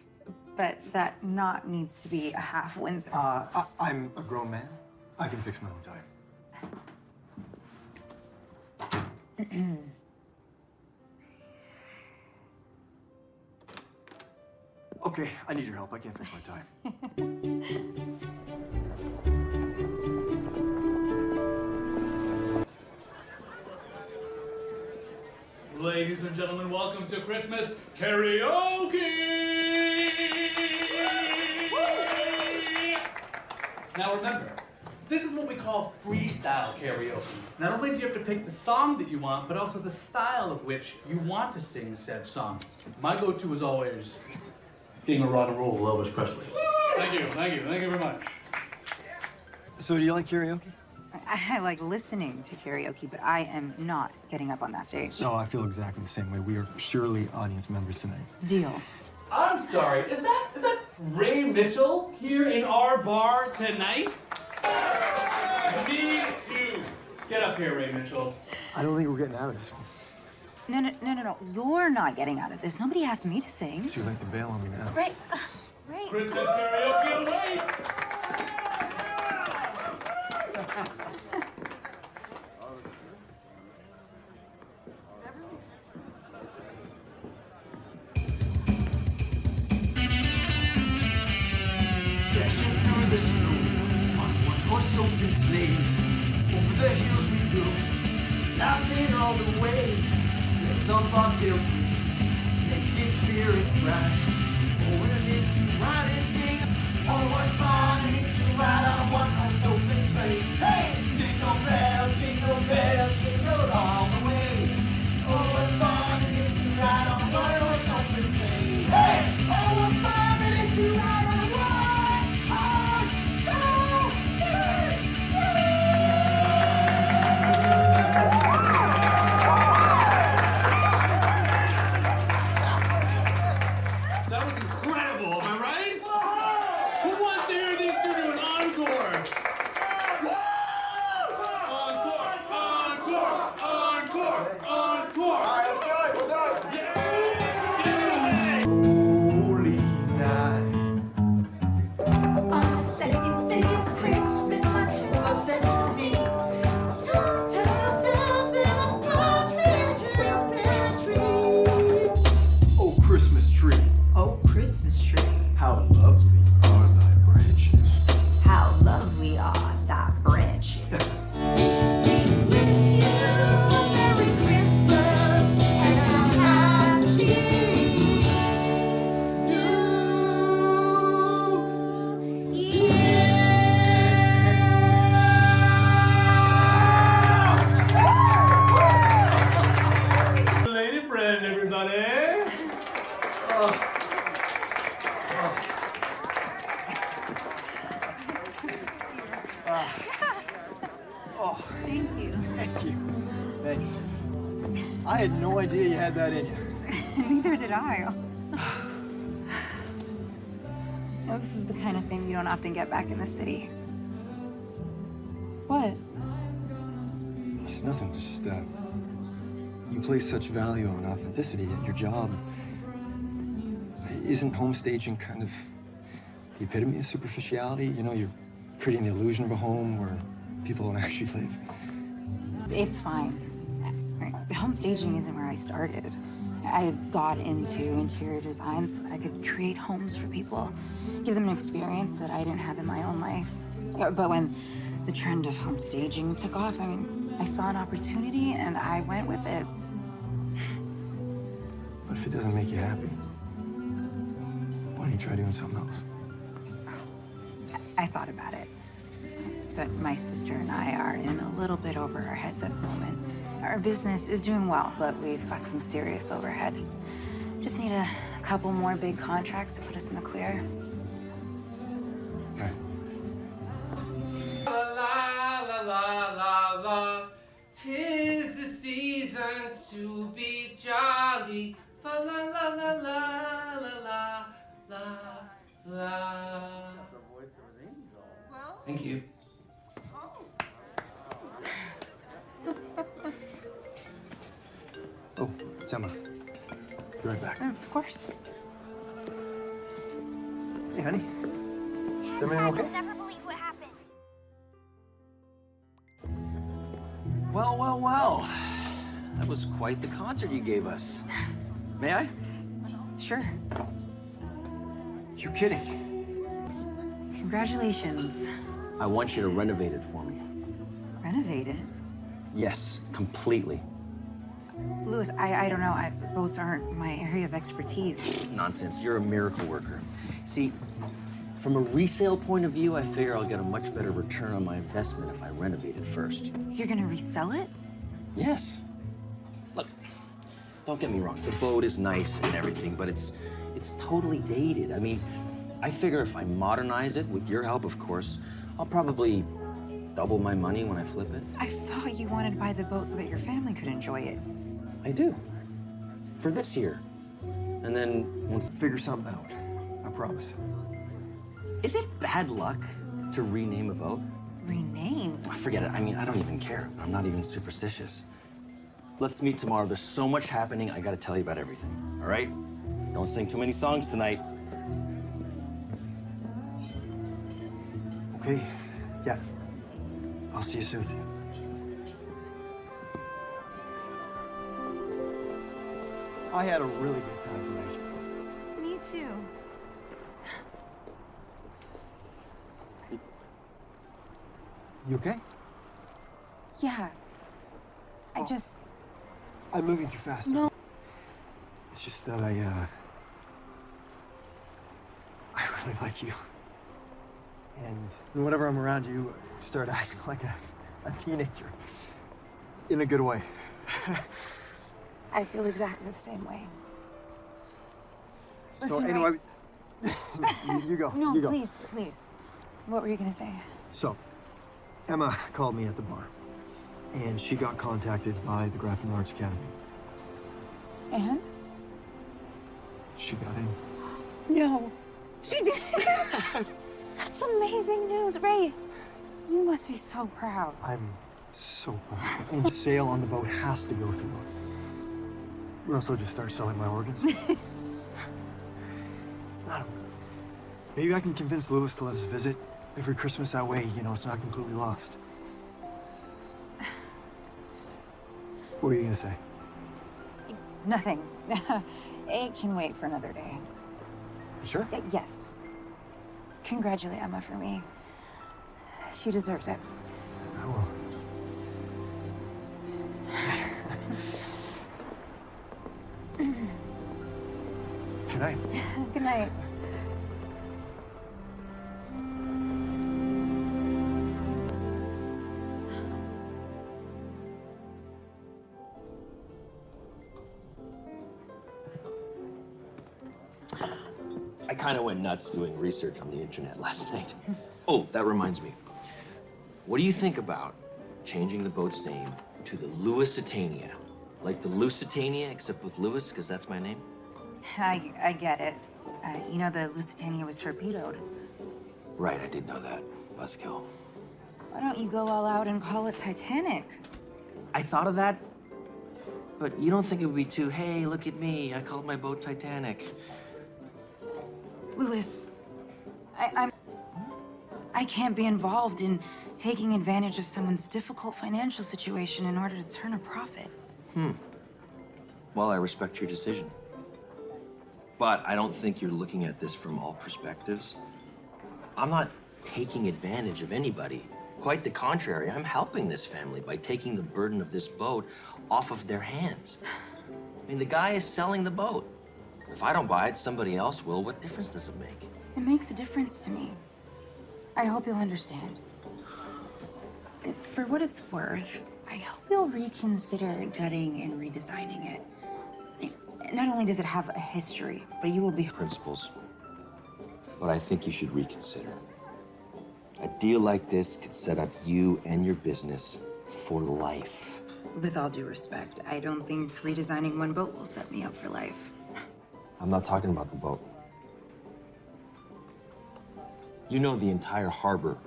but that knot needs to be a half Windsor. I'm a grown man. I can fix my own tie. Okay, I need your help. I can't fix my tie. Ladies and gentlemen, welcome to Christmas karaoke! Now remember, this is what we call freestyle karaoke. Not only do you have to pick the song that you want, but also the style of which you want to sing said song. My go-to is always King of Rock and Roll, Elvis Presley. Thank you very much. So do you like karaoke? I like listening to karaoke, but I am not getting up on that stage. No, I feel exactly the same way. We are purely audience members tonight. Deal. I'm sorry, is that Ray Mitchell here in our bar tonight? Me too. Get up here, Ray Mitchell. I don't think we're getting out of this one. No. You're not getting out of this. Nobody asked me to sing. Too late to bail on me now. Right. Christmas karaoke awaits! Dashing through the snow on one horse open sleigh. Over the hills we go, laughing all the way. Lips on bobtail free, making spirits bright. Oh, what it is to ride and sing. Oh, what fun it is to ride on one horse open sleigh. Hey, jingle bells, jingle all the way. Oh, what fun it is to ride on one horse open sleigh. Hey, oh, what fun it is to ride on That was incredible, am I right? Who wants to hear these two do an encore? Encore! All right, let's go. We're done. Yeah. Holy night. On the second day of Christmas, my true love said to me, "Two turtles in a partridge in a pear tree." Oh, Christmas tree, Oh, Christmas tree, how lovely are thy branches. how lovely are thy branches. Wish you a Merry Christmas and a Happy New Year. Lady friend, everybody. Thank you. Thank you. Thanks. I had no idea you had that in you. Neither did I. This is the kind of thing you don't often get back in the city. What? It's nothing, just, you place such value on authenticity at your job. Isn't home staging kind of the epitome of superficiality? You know, you're creating the illusion of a home where people don't actually live. It's fine. Home staging isn't where I started. I got into interior design so I could create homes for people, give them an experience that I didn't have in my own life. But when the trend of home staging took off, I saw an opportunity and I went with it. What if it doesn't make you happy? Why don't you try doing something else? I thought about it. But my sister and I are in a little bit over our heads at the moment. Our business is doing well, but we've got some serious overhead. Just need a couple more big contracts to put us in the clear. Okay. La la la la la la. 'Tis the season to be jolly. Fa la la la la la la la la. Thank you. Oh, it's Emma. Be right back. Of course. Hey, honey. Is everything okay? I'll never believe what happened. Well. That was quite the concert you gave us. May I? Sure. You're kidding. Congratulations. I want you to renovate it for me. Renovate it? Yes, completely. Louis, I don't know. Boats aren't my area of expertise. Nonsense. You're a miracle worker. See, from a resale point of view, I figure I'll get a much better return on my investment if I renovate it first. You're gonna resell it? Yes. Look, don't get me wrong. The boat is nice and everything, but it's totally dated. I mean, I figure if I modernize it, with your help, of course, I'll probably double my money when I flip it. I thought you wanted to buy the boat so that your family could enjoy it. I do. For this year. And then once... Figure something out. I promise. Is it bad luck to rename a boat? Rename? Forget it. I mean, I don't even care. I'm not even superstitious. Let's meet tomorrow. There's so much happening. I gotta tell you about everything. All right? Don't sing too many songs tonight. Okay, yeah. I'll see you soon. I had a really good time tonight. Me too. You okay? Yeah. Oh. I'm moving too fast. No. It's just that I really like you. And whenever I'm around you, I start acting like a teenager. In a good way. I feel exactly the same way. So Listen, anyway, Ray. you go. No, you go. please, please. What were you gonna say? So, Emma called me at the bar, and she got contacted by the Grafton Arts Academy. And? She got in. No. She did. That's amazing news, Ray. You must be so proud. I'm so proud. And the sale on the boat has to go through. Or else I'll just start selling my organs. I don't know. Maybe I can convince Louis to let us visit every Christmas. That way, you know, it's not completely lost. What are you gonna say? Nothing. It can wait for another day. You sure? Yes. Congratulate Emma for me. She deserves it. I will. Good night. Good night. I kind of went nuts doing research on the internet last night. Oh, that reminds me. What do you think about changing the boat's name to the Lusitania? Like the Lusitania, except with Louis, because that's my name? I get it. You know, the Lusitania was torpedoed. Right, I did know that. Buzzkill. Why don't you go all out and call it Titanic? I thought of that, but you don't think it would be too, hey, look at me, I called my boat Titanic. Louis, I can't be involved in taking advantage of someone's difficult financial situation in order to turn a profit. Well, I respect your decision. But I don't think you're looking at this from all perspectives. I'm not taking advantage of anybody. Quite the contrary, I'm helping this family by taking the burden of this boat off of their hands. I mean, the guy is selling the boat. If I don't buy it, somebody else will. What difference does it make? It makes a difference to me. I hope you'll understand. For what it's worth, I hope you'll reconsider gutting and redesigning it. Not only does it have a history, but you will be... Principles. But I think you should reconsider. A deal like this could set up you and your business for life. With all due respect, I don't think redesigning one boat will set me up for life. I'm not talking about the boat. You know the entire harbor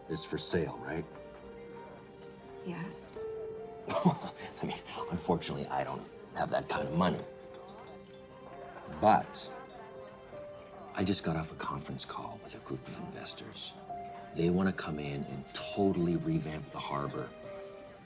is for sale, right? Yes. I mean, unfortunately, I don't have that kind of money. But I just got off a conference call with a group of investors. They want to come in and totally revamp the harbor,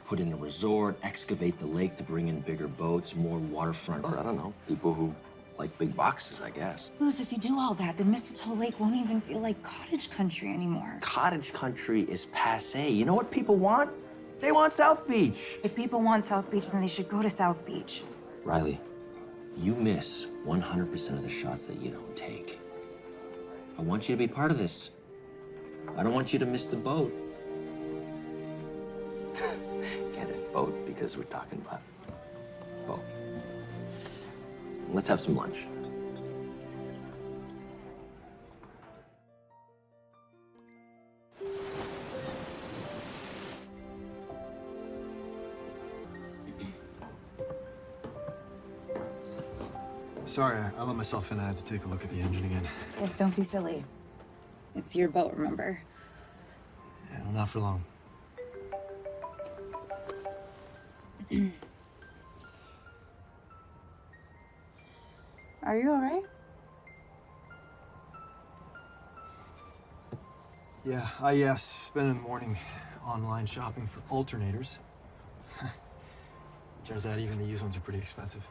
put in a resort, excavate the lake to bring in bigger boats, more waterfront, or I don't know, people who like big boxes, I guess. Louis, if you do all that, then Mistletoe Lake won't even feel like cottage country anymore. Cottage country is passé. You know what people want? They want South Beach. If people want South Beach, then they should go to South Beach. Riley, you miss 100% of the shots that you don't take. I want you to be part of this. I don't want you to miss the boat. Get it, boat, because we're talking about boat. Let's have some lunch. Sorry, I let myself in. I had to take a look at the engine again. Yeah, don't be silly. It's your boat, remember? Yeah, well, not for long. Are you all right? Yeah, I spent the morning online shopping for alternators. Turns out even the used ones are pretty expensive.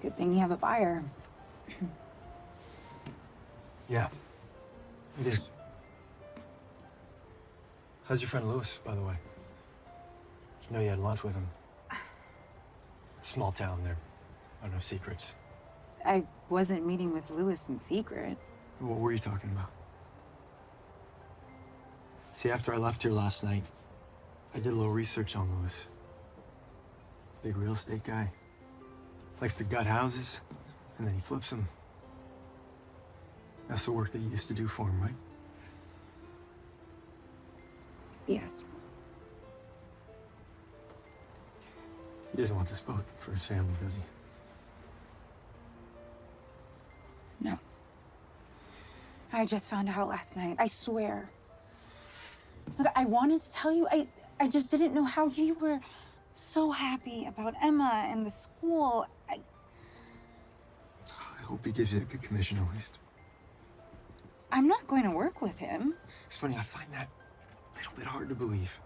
Good thing you have a buyer. Yeah, it is. How's your friend Lewis, by the way? I know you had lunch with him. Small town, there are no secrets. I wasn't meeting with Lewis in secret. What were you talking about? See, after I left here last night, I did a little research on Lewis. Big real estate guy. Likes to gut houses, and then he flips them. That's the work that you used to do for him, right? Yes. He doesn't want this boat for his family, does he? No. I just found out last night. I swear. Look, I wanted to tell you. I just didn't know how you were so happy about Emma and the school. I hope he gives you a good commission at least. I'm not going to work with him. It's funny, I find that a little bit hard to believe.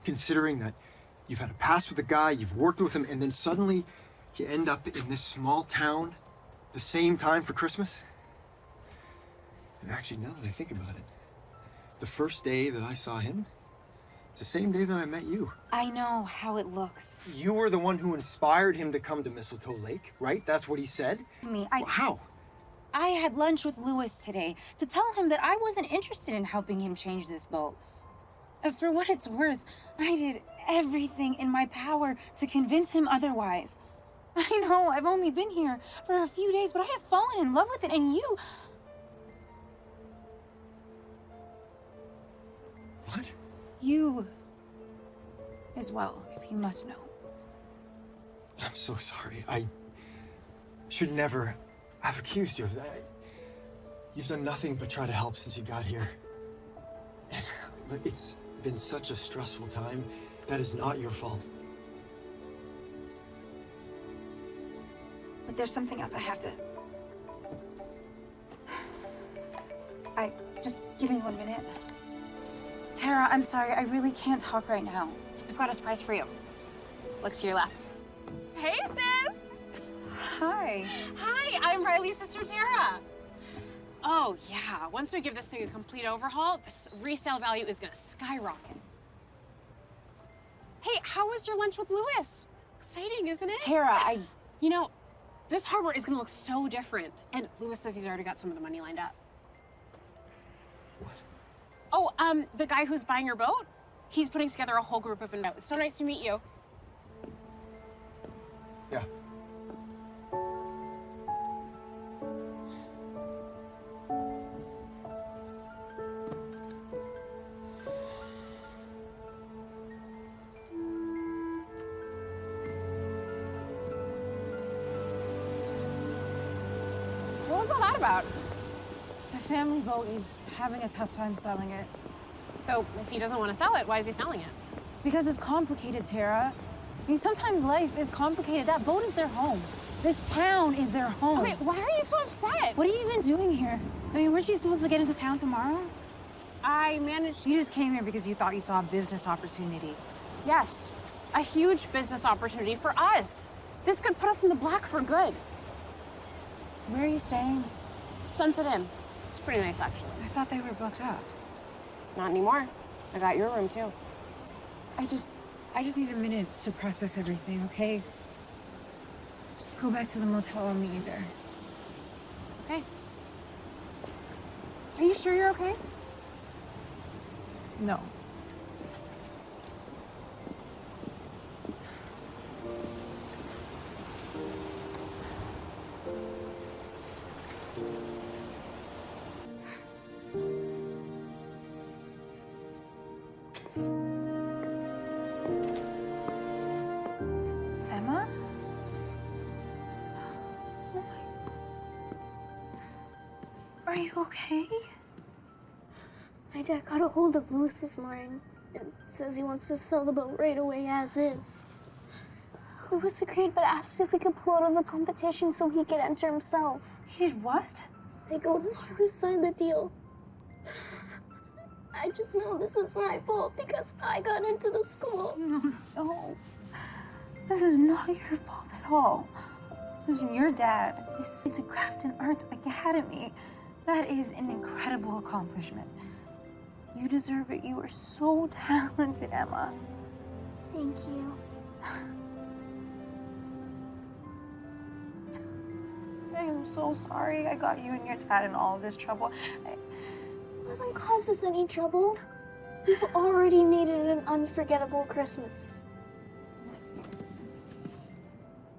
Considering that you've had a past with a guy, you've worked with him, and then suddenly you end up in this small town the same time for Christmas. And actually, now that I think about it, the first day that I saw him, it's the same day that I met you. I know how it looks. You were the one who inspired him to come to Mistletoe Lake, right? That's what he said? Well, how? I had lunch with Lewis today to tell him that I wasn't interested in helping him change this boat. For what it's worth, I did everything in my power to convince him otherwise. I know I've only been here for a few days, but I have fallen in love with it, and you... What? You as well, if you must know. I'm so sorry. I should never have accused you of that. You've done nothing but try to help since you got here. And look, it's been such a stressful time. That is not your fault. But there's something else I have to... Just give me 1 minute. Tara, I'm sorry. I really can't talk right now. I've got a surprise for you. Look to your left. Hey, sis! Hi. Hi, I'm Riley's sister, Tara. Oh, yeah. Once we give this thing a complete overhaul, this resale value is gonna skyrocket. Hey, how was your lunch with Lewis? Exciting, isn't it? Tara, You know, this harbor is gonna look so different. And Lewis says he's already got some of the money lined up. What? Oh, the guy who's buying your boat? He's putting together a whole group of investors. So nice to meet you. Yeah. What was all that about? It's a family boat. He's having a tough time selling it. So if he doesn't want to sell it, why is he selling it? Because it's complicated, Tara. I mean, sometimes life is complicated. That boat is their home. This town is their home. Okay, why are you so upset? What are you even doing here? I mean, weren't you supposed to get into town tomorrow? I managed... You just came here because you thought you saw a business opportunity. Yes, a huge business opportunity for us. This could put us in the black for good. Where are you staying? Sunset Inn. It's pretty nice, actually. I thought they were booked up. Not anymore. I got your room too. I just need a minute to process everything, okay? Just go back to the motel. I'll meet you there. Okay. Are you sure you're okay? No. Emma? Oh my... Are you okay? My dad got a hold of Louis this morning and says he wants to sell the boat right away as is. Louis agreed but asked if we could pull out of the competition so he could enter himself. He did what? They go to Louis signed the deal. I just know this is my fault because I got into the school. No. This is not your fault at all. Listen, your dad is into Grafton Arts Academy. That is an incredible accomplishment. You deserve it. You are so talented, Emma. Thank you. I am so sorry I got you and your dad in all of this trouble. Doesn't cause us any trouble. We've already made it an unforgettable Christmas.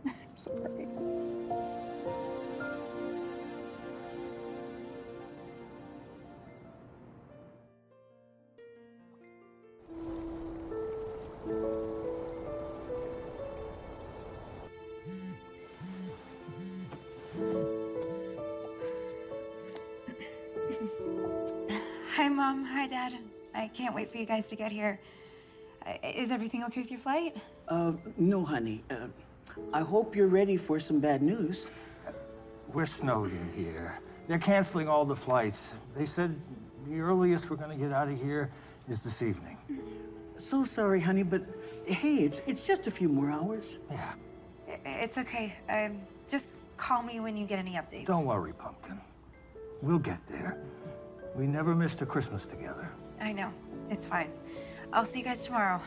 I'm sorry. Hi, Mom. Hi, Dad. I can't wait for you guys to get here. Is everything okay with your flight? No, honey. I hope you're ready for some bad news. We're snowed in here. They're canceling all the flights. They said the earliest we're gonna get out of here is this evening. So sorry, honey, but hey, it's just a few more hours. Yeah. It's okay. Just call me when you get any updates. Don't worry, Pumpkin. We'll get there. We never missed a Christmas together. I know. It's fine. I'll see you guys tomorrow.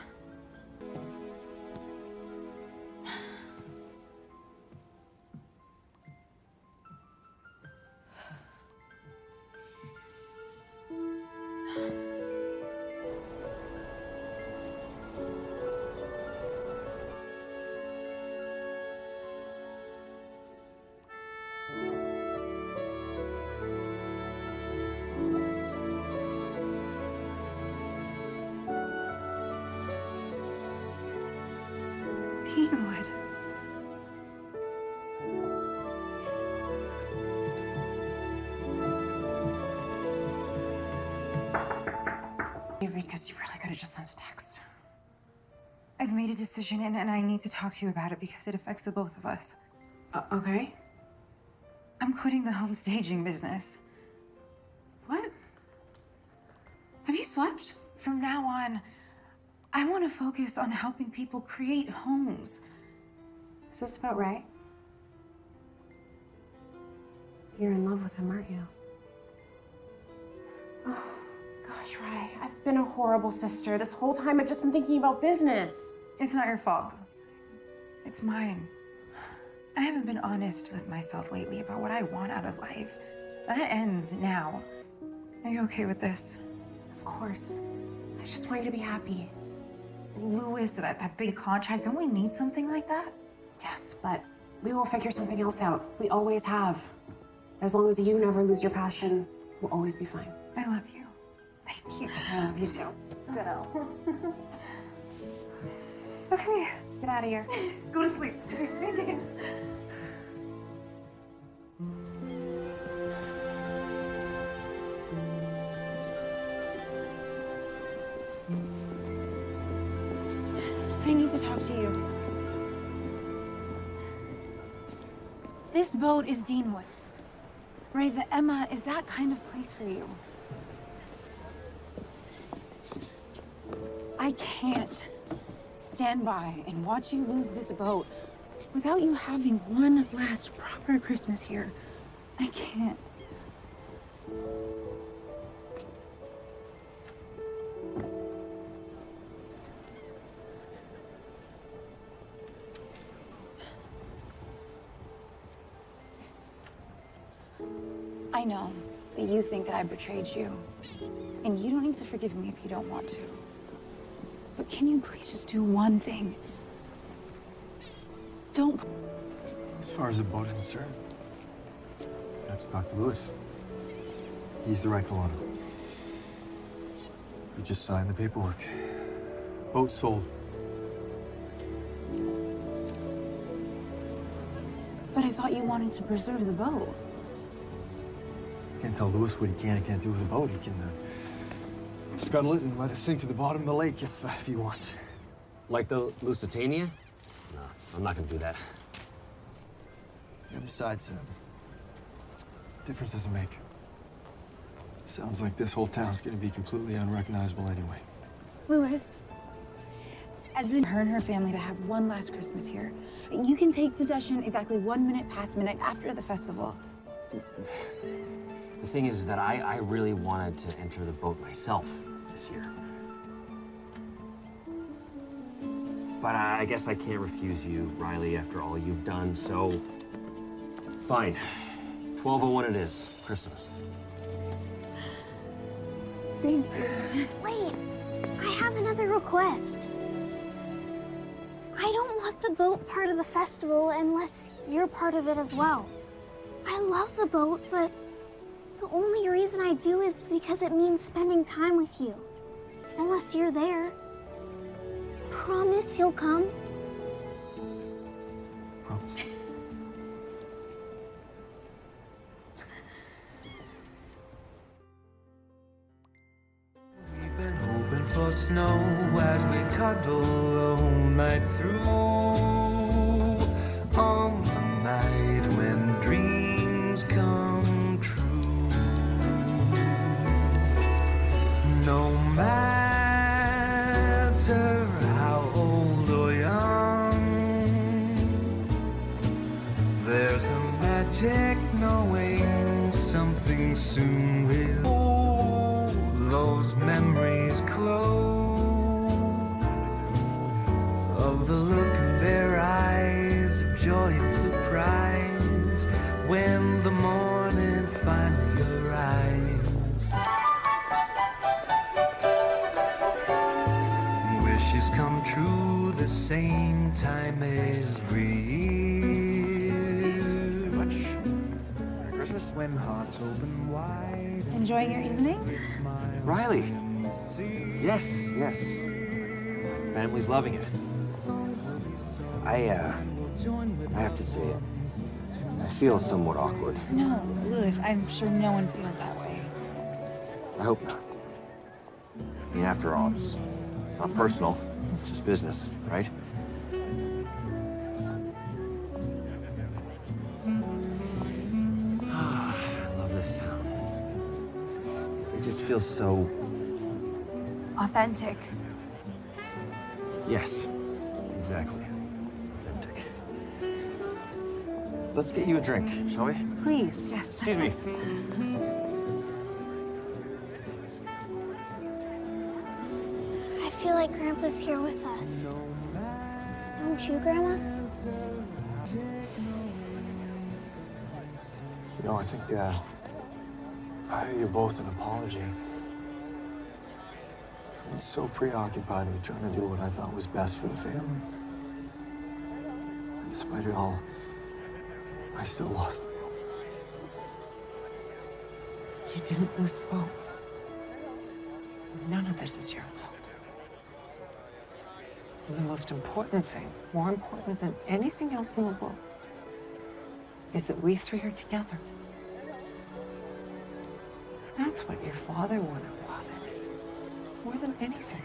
Deanwood. Because you really could have just sent a text. I've made a decision and I need to talk to you about it because it affects the both of us. Okay. I'm quitting the home staging business. What? Have you slept? From now on, I want to focus on helping people create homes. Is this about right? You're in love with him, aren't you? Oh, gosh, Rye, I've been a horrible sister. This whole time I've just been thinking about business. It's not your fault. It's mine. I haven't been honest with myself lately about what I want out of life. That ends now. Are you okay with this? Of course. I just want you to be happy. Louis, that big contract, don't we need something like that? Yes, but we will figure something else out. We always have. As long as you never lose your passion, we'll always be fine. I love you. Thank you. I love you too. Ditto. Okay, get out of here. Go to sleep. I need to talk to you. This boat is Deanwood. Right, the Emma is that kind of place for you. I can't stand by and watch you lose this boat without you having one last proper Christmas here. I can't. know that you think that I betrayed you. And you don't need to forgive me if you don't want to. But can you please just do one thing? Don't... As far as the boat is concerned, that's Dr. Lewis. He's the rightful owner. We just signed the paperwork. Boat sold. But I thought you wanted to preserve the boat. Can't tell Lewis what he can and can't do with the boat. He can scuttle it and let it sink to the bottom of the lake if he wants. Like the Lusitania? No, I'm not gonna do that. Yeah, besides, difference doesn't make. Sounds like this whole town's gonna be completely unrecognizable anyway. Lewis, as in her and her family to have one last Christmas here. You can take possession exactly 1 minute past midnight after the festival. The thing is that I really wanted to enter the boat myself this year. But I guess I can't refuse you, Riley, after all you've done, so... Fine. 12:01 it is, Christmas. Thank you. Wait, I have another request. I don't want the boat part of the festival unless you're part of it as well. I love the boat, but the only reason I do is because it means spending time with you. Unless you're there. Promise you'll come? Promise. Hoping for snow as we cuddle all night through. On the night when dreams come true. No matter how old or young, there's a magic knowing something soon will. Those memories close of the look in their eyes of joy and surprise when the morning finally arrives. Wishes come true the same time every year. Much. Merry Christmas. When hearts open wide. Enjoying your evening? Riley! Yes, yes. Family's loving it. I have to say it. I feel somewhat awkward. No, Lewis, I'm sure no one feels that way. I hope not. I mean, after all, it's not personal. It's just business, right? I love this town. It just feels so... Authentic. Yes, exactly. Authentic. Let's get you a drink, shall we? Please, yes. Excuse me. I feel like Grandpa's here with us. Don't you, Grandma? You know, I think, I owe you both an apology. I was so preoccupied with trying to do what I thought was best for the family. And despite it all, I still lost the boat. You didn't lose the boat. None of this is your fault. And the most important thing, more important than anything else in the world, is that we three are together. That's what your father would have wanted, more than anything.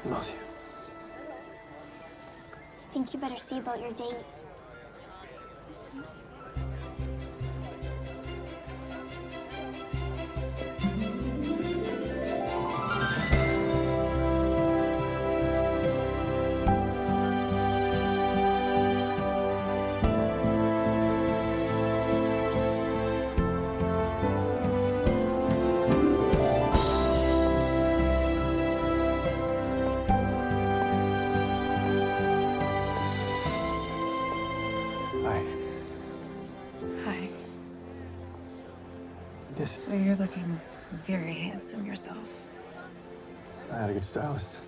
Love you. I think you better see about your date. this. Well, you're looking very handsome yourself. I had a good stylist.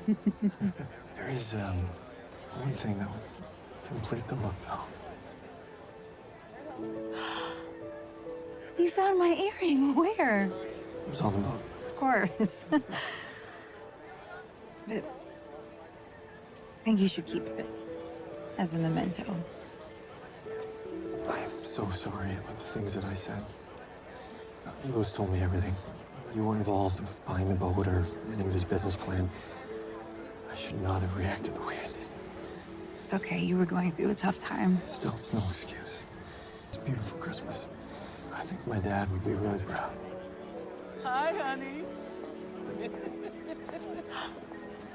There is, one thing that would complete the look, though. You found my earring. Where? It was on the boat. Of course. But I think you should keep it as a memento. I'm so sorry about the things that I said. Lewis told me everything. You were involved with buying the boat or any of his business plan. I should not have reacted the way I did. It's okay. You were going through a tough time. Still, it's no excuse. It's a beautiful Christmas. I think my dad would be really proud. Hi, honey.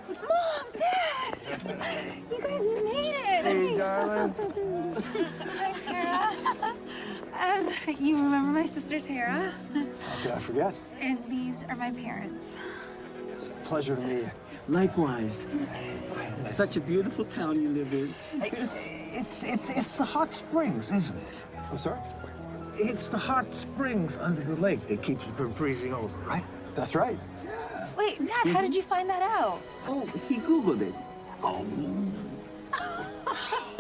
Mom, Dad! You guys made it! Hey, darling. Hi, Tara. You remember my sister, Tara? How could I forget? And these are my parents. It's a pleasure to meet you. Likewise. Such a beautiful town you live in. It's the hot springs, isn't it? I'm sorry? It's the hot springs under the lake that keeps it from freezing over, right? That's right. Wait, Dad, how did you find that out? Oh, he Googled it. I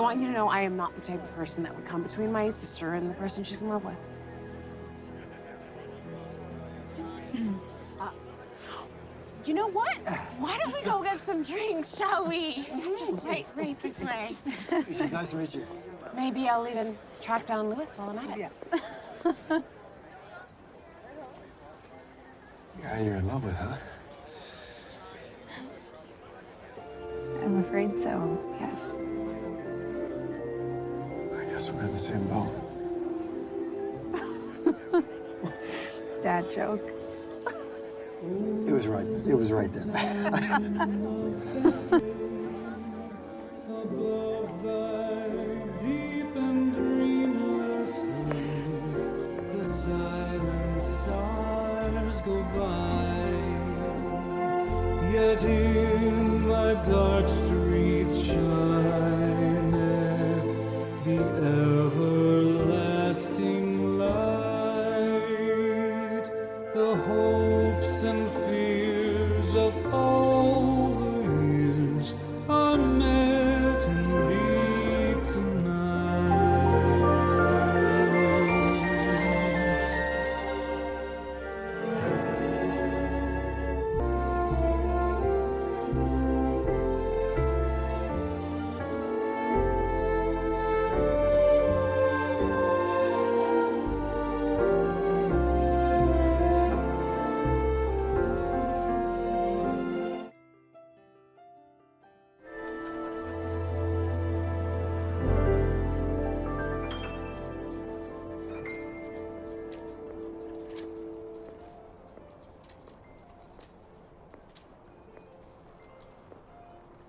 want you to know I am not the type of person that would come between my sister and the person she's in love with. You know what? Why don't we go get some drinks, shall we? Just right this way. It's nice to meet you. Maybe I'll even track down Lewis while I'm at it. Yeah. Guy you're in love with, huh? I'm afraid so, yes. I guess we're in the same boat. Dad joke. It was right. It was right there. Deep and dreamlessly, the silent stars go by. Yet in my dark streets shineth the everlasting light. The hopes and fears of all the years are met in thee tonight.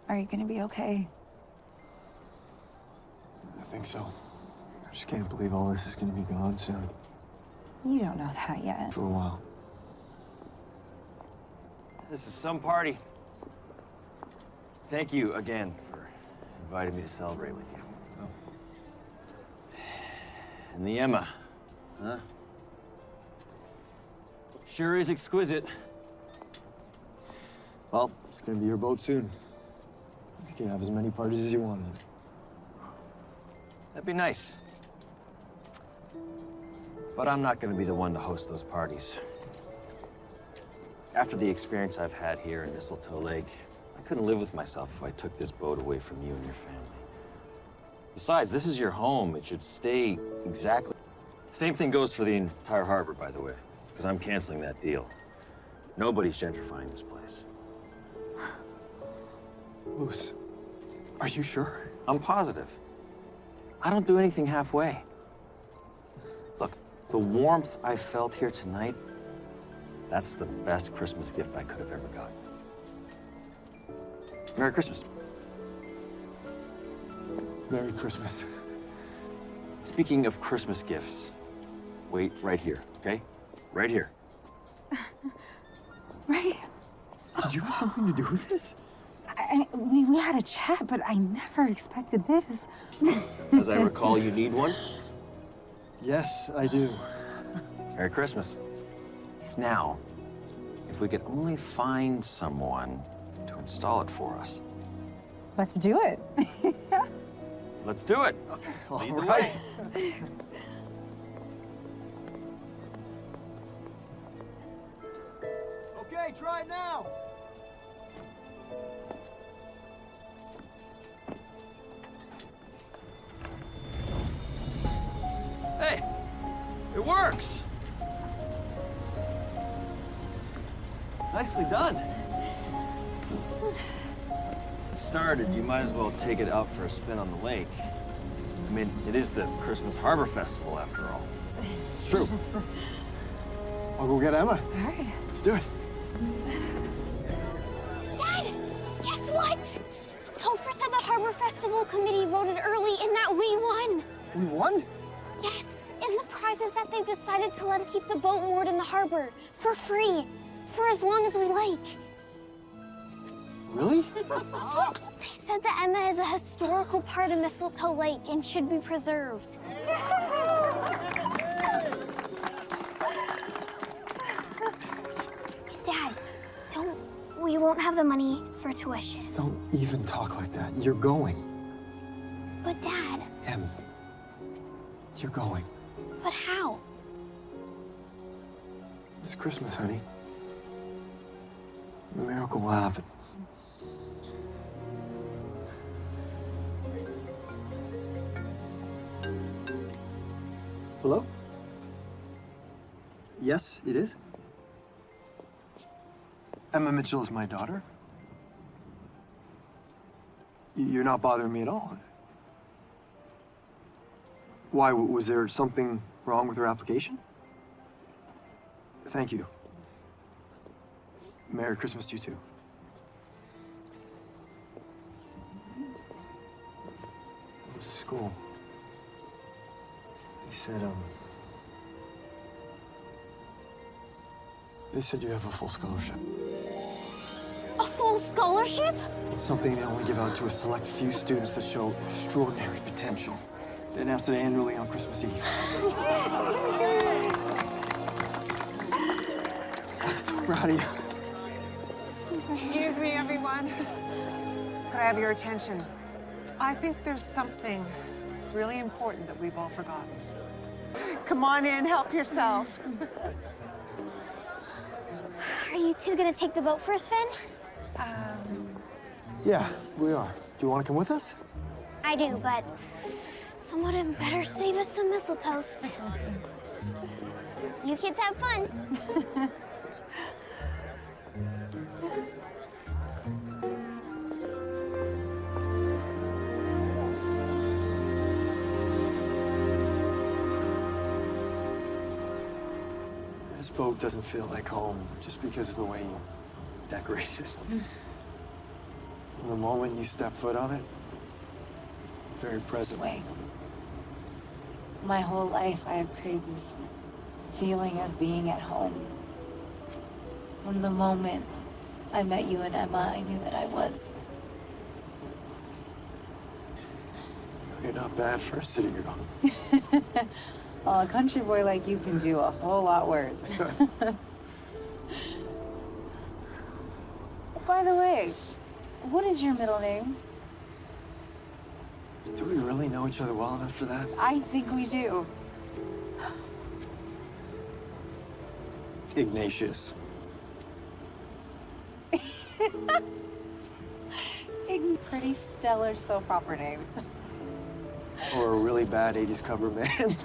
Are you gonna be okay? I think so. I just can't believe all this is gonna be gone soon. You don't know that yet. For a while. This is some party. Thank you again for inviting me to celebrate with you. Oh. And the Emma, huh? Sure is exquisite. Well, it's gonna be your boat soon. You can have as many parties as you want on it. That'd be nice. But I'm not gonna be the one to host those parties. After the experience I've had here in Mistletoe Lake, I couldn't live with myself if I took this boat away from you and your family. Besides, this is your home. It should stay exactly. Same thing goes for the entire harbor, by the way, because I'm canceling that deal. Nobody's gentrifying this place. Lewis, are you sure? I'm positive. I don't do anything halfway. Look, the warmth I felt here tonight, that's the best Christmas gift I could have ever gotten. Merry Christmas. Merry Christmas. Speaking of Christmas gifts, wait right here, okay? Right here. Right? Did you have something to do with this? We had a chat, but I never expected this. As I recall, you need one? Yes, I do. Merry Christmas. Now, if we could only find someone to install it for us. Let's do it. Let's do it. All Lead the right. way. Okay, try it now. Hey, it works. Nicely done. Started, you might as well take it out for a spin on the lake. I mean, it is the Christmas Harbor Festival after all. It's true. I'll go get Emma. All right. Let's do it. Dad, guess what? Topher said the Harbor Festival committee voted early and that we won. We won? Yes, and the prize is that they've decided to let us keep the boat moored in the harbor for free, for as long as we like. Really? They said that Emma is a historical part of Mistletoe Lake and should be preserved. Dad, we won't have the money for tuition. Don't even talk like that. You're going. But Dad, Em, you're going. but how? It's Christmas, honey. The miracle will happen. Hello? Yes, it is. Emma Mitchell is my daughter. You're not bothering me at all. Why, was there something wrong with her application? Thank you. Merry Christmas to you too. It was school. They said you have a full scholarship. A full scholarship? It's something they only give out to a select few students that show extraordinary potential. They announce it annually on Christmas Eve. I'm so proud of you. Excuse me, everyone. Could I have your attention? I think there's something really important that we've all forgotten. Come on in, help yourself. Are you two gonna take the boat for a spin? Yeah, we are. Do you want to come with us? I do, but someone had better save us some mistletoe. You kids have fun. This boat doesn't feel like home just because of the way you decorated it. From the moment you step foot on it, very present. Way. My whole life, I have craved this feeling of being at home. From the moment I met you and Emma, I knew that I was. You're not bad for a city girl. Well, a country boy like you can do a whole lot worse. By the way, what is your middle name? Do we really know each other well enough for that? I think we do. Ignatius. Pretty stellar soap opera name. Or a really bad 80s cover band.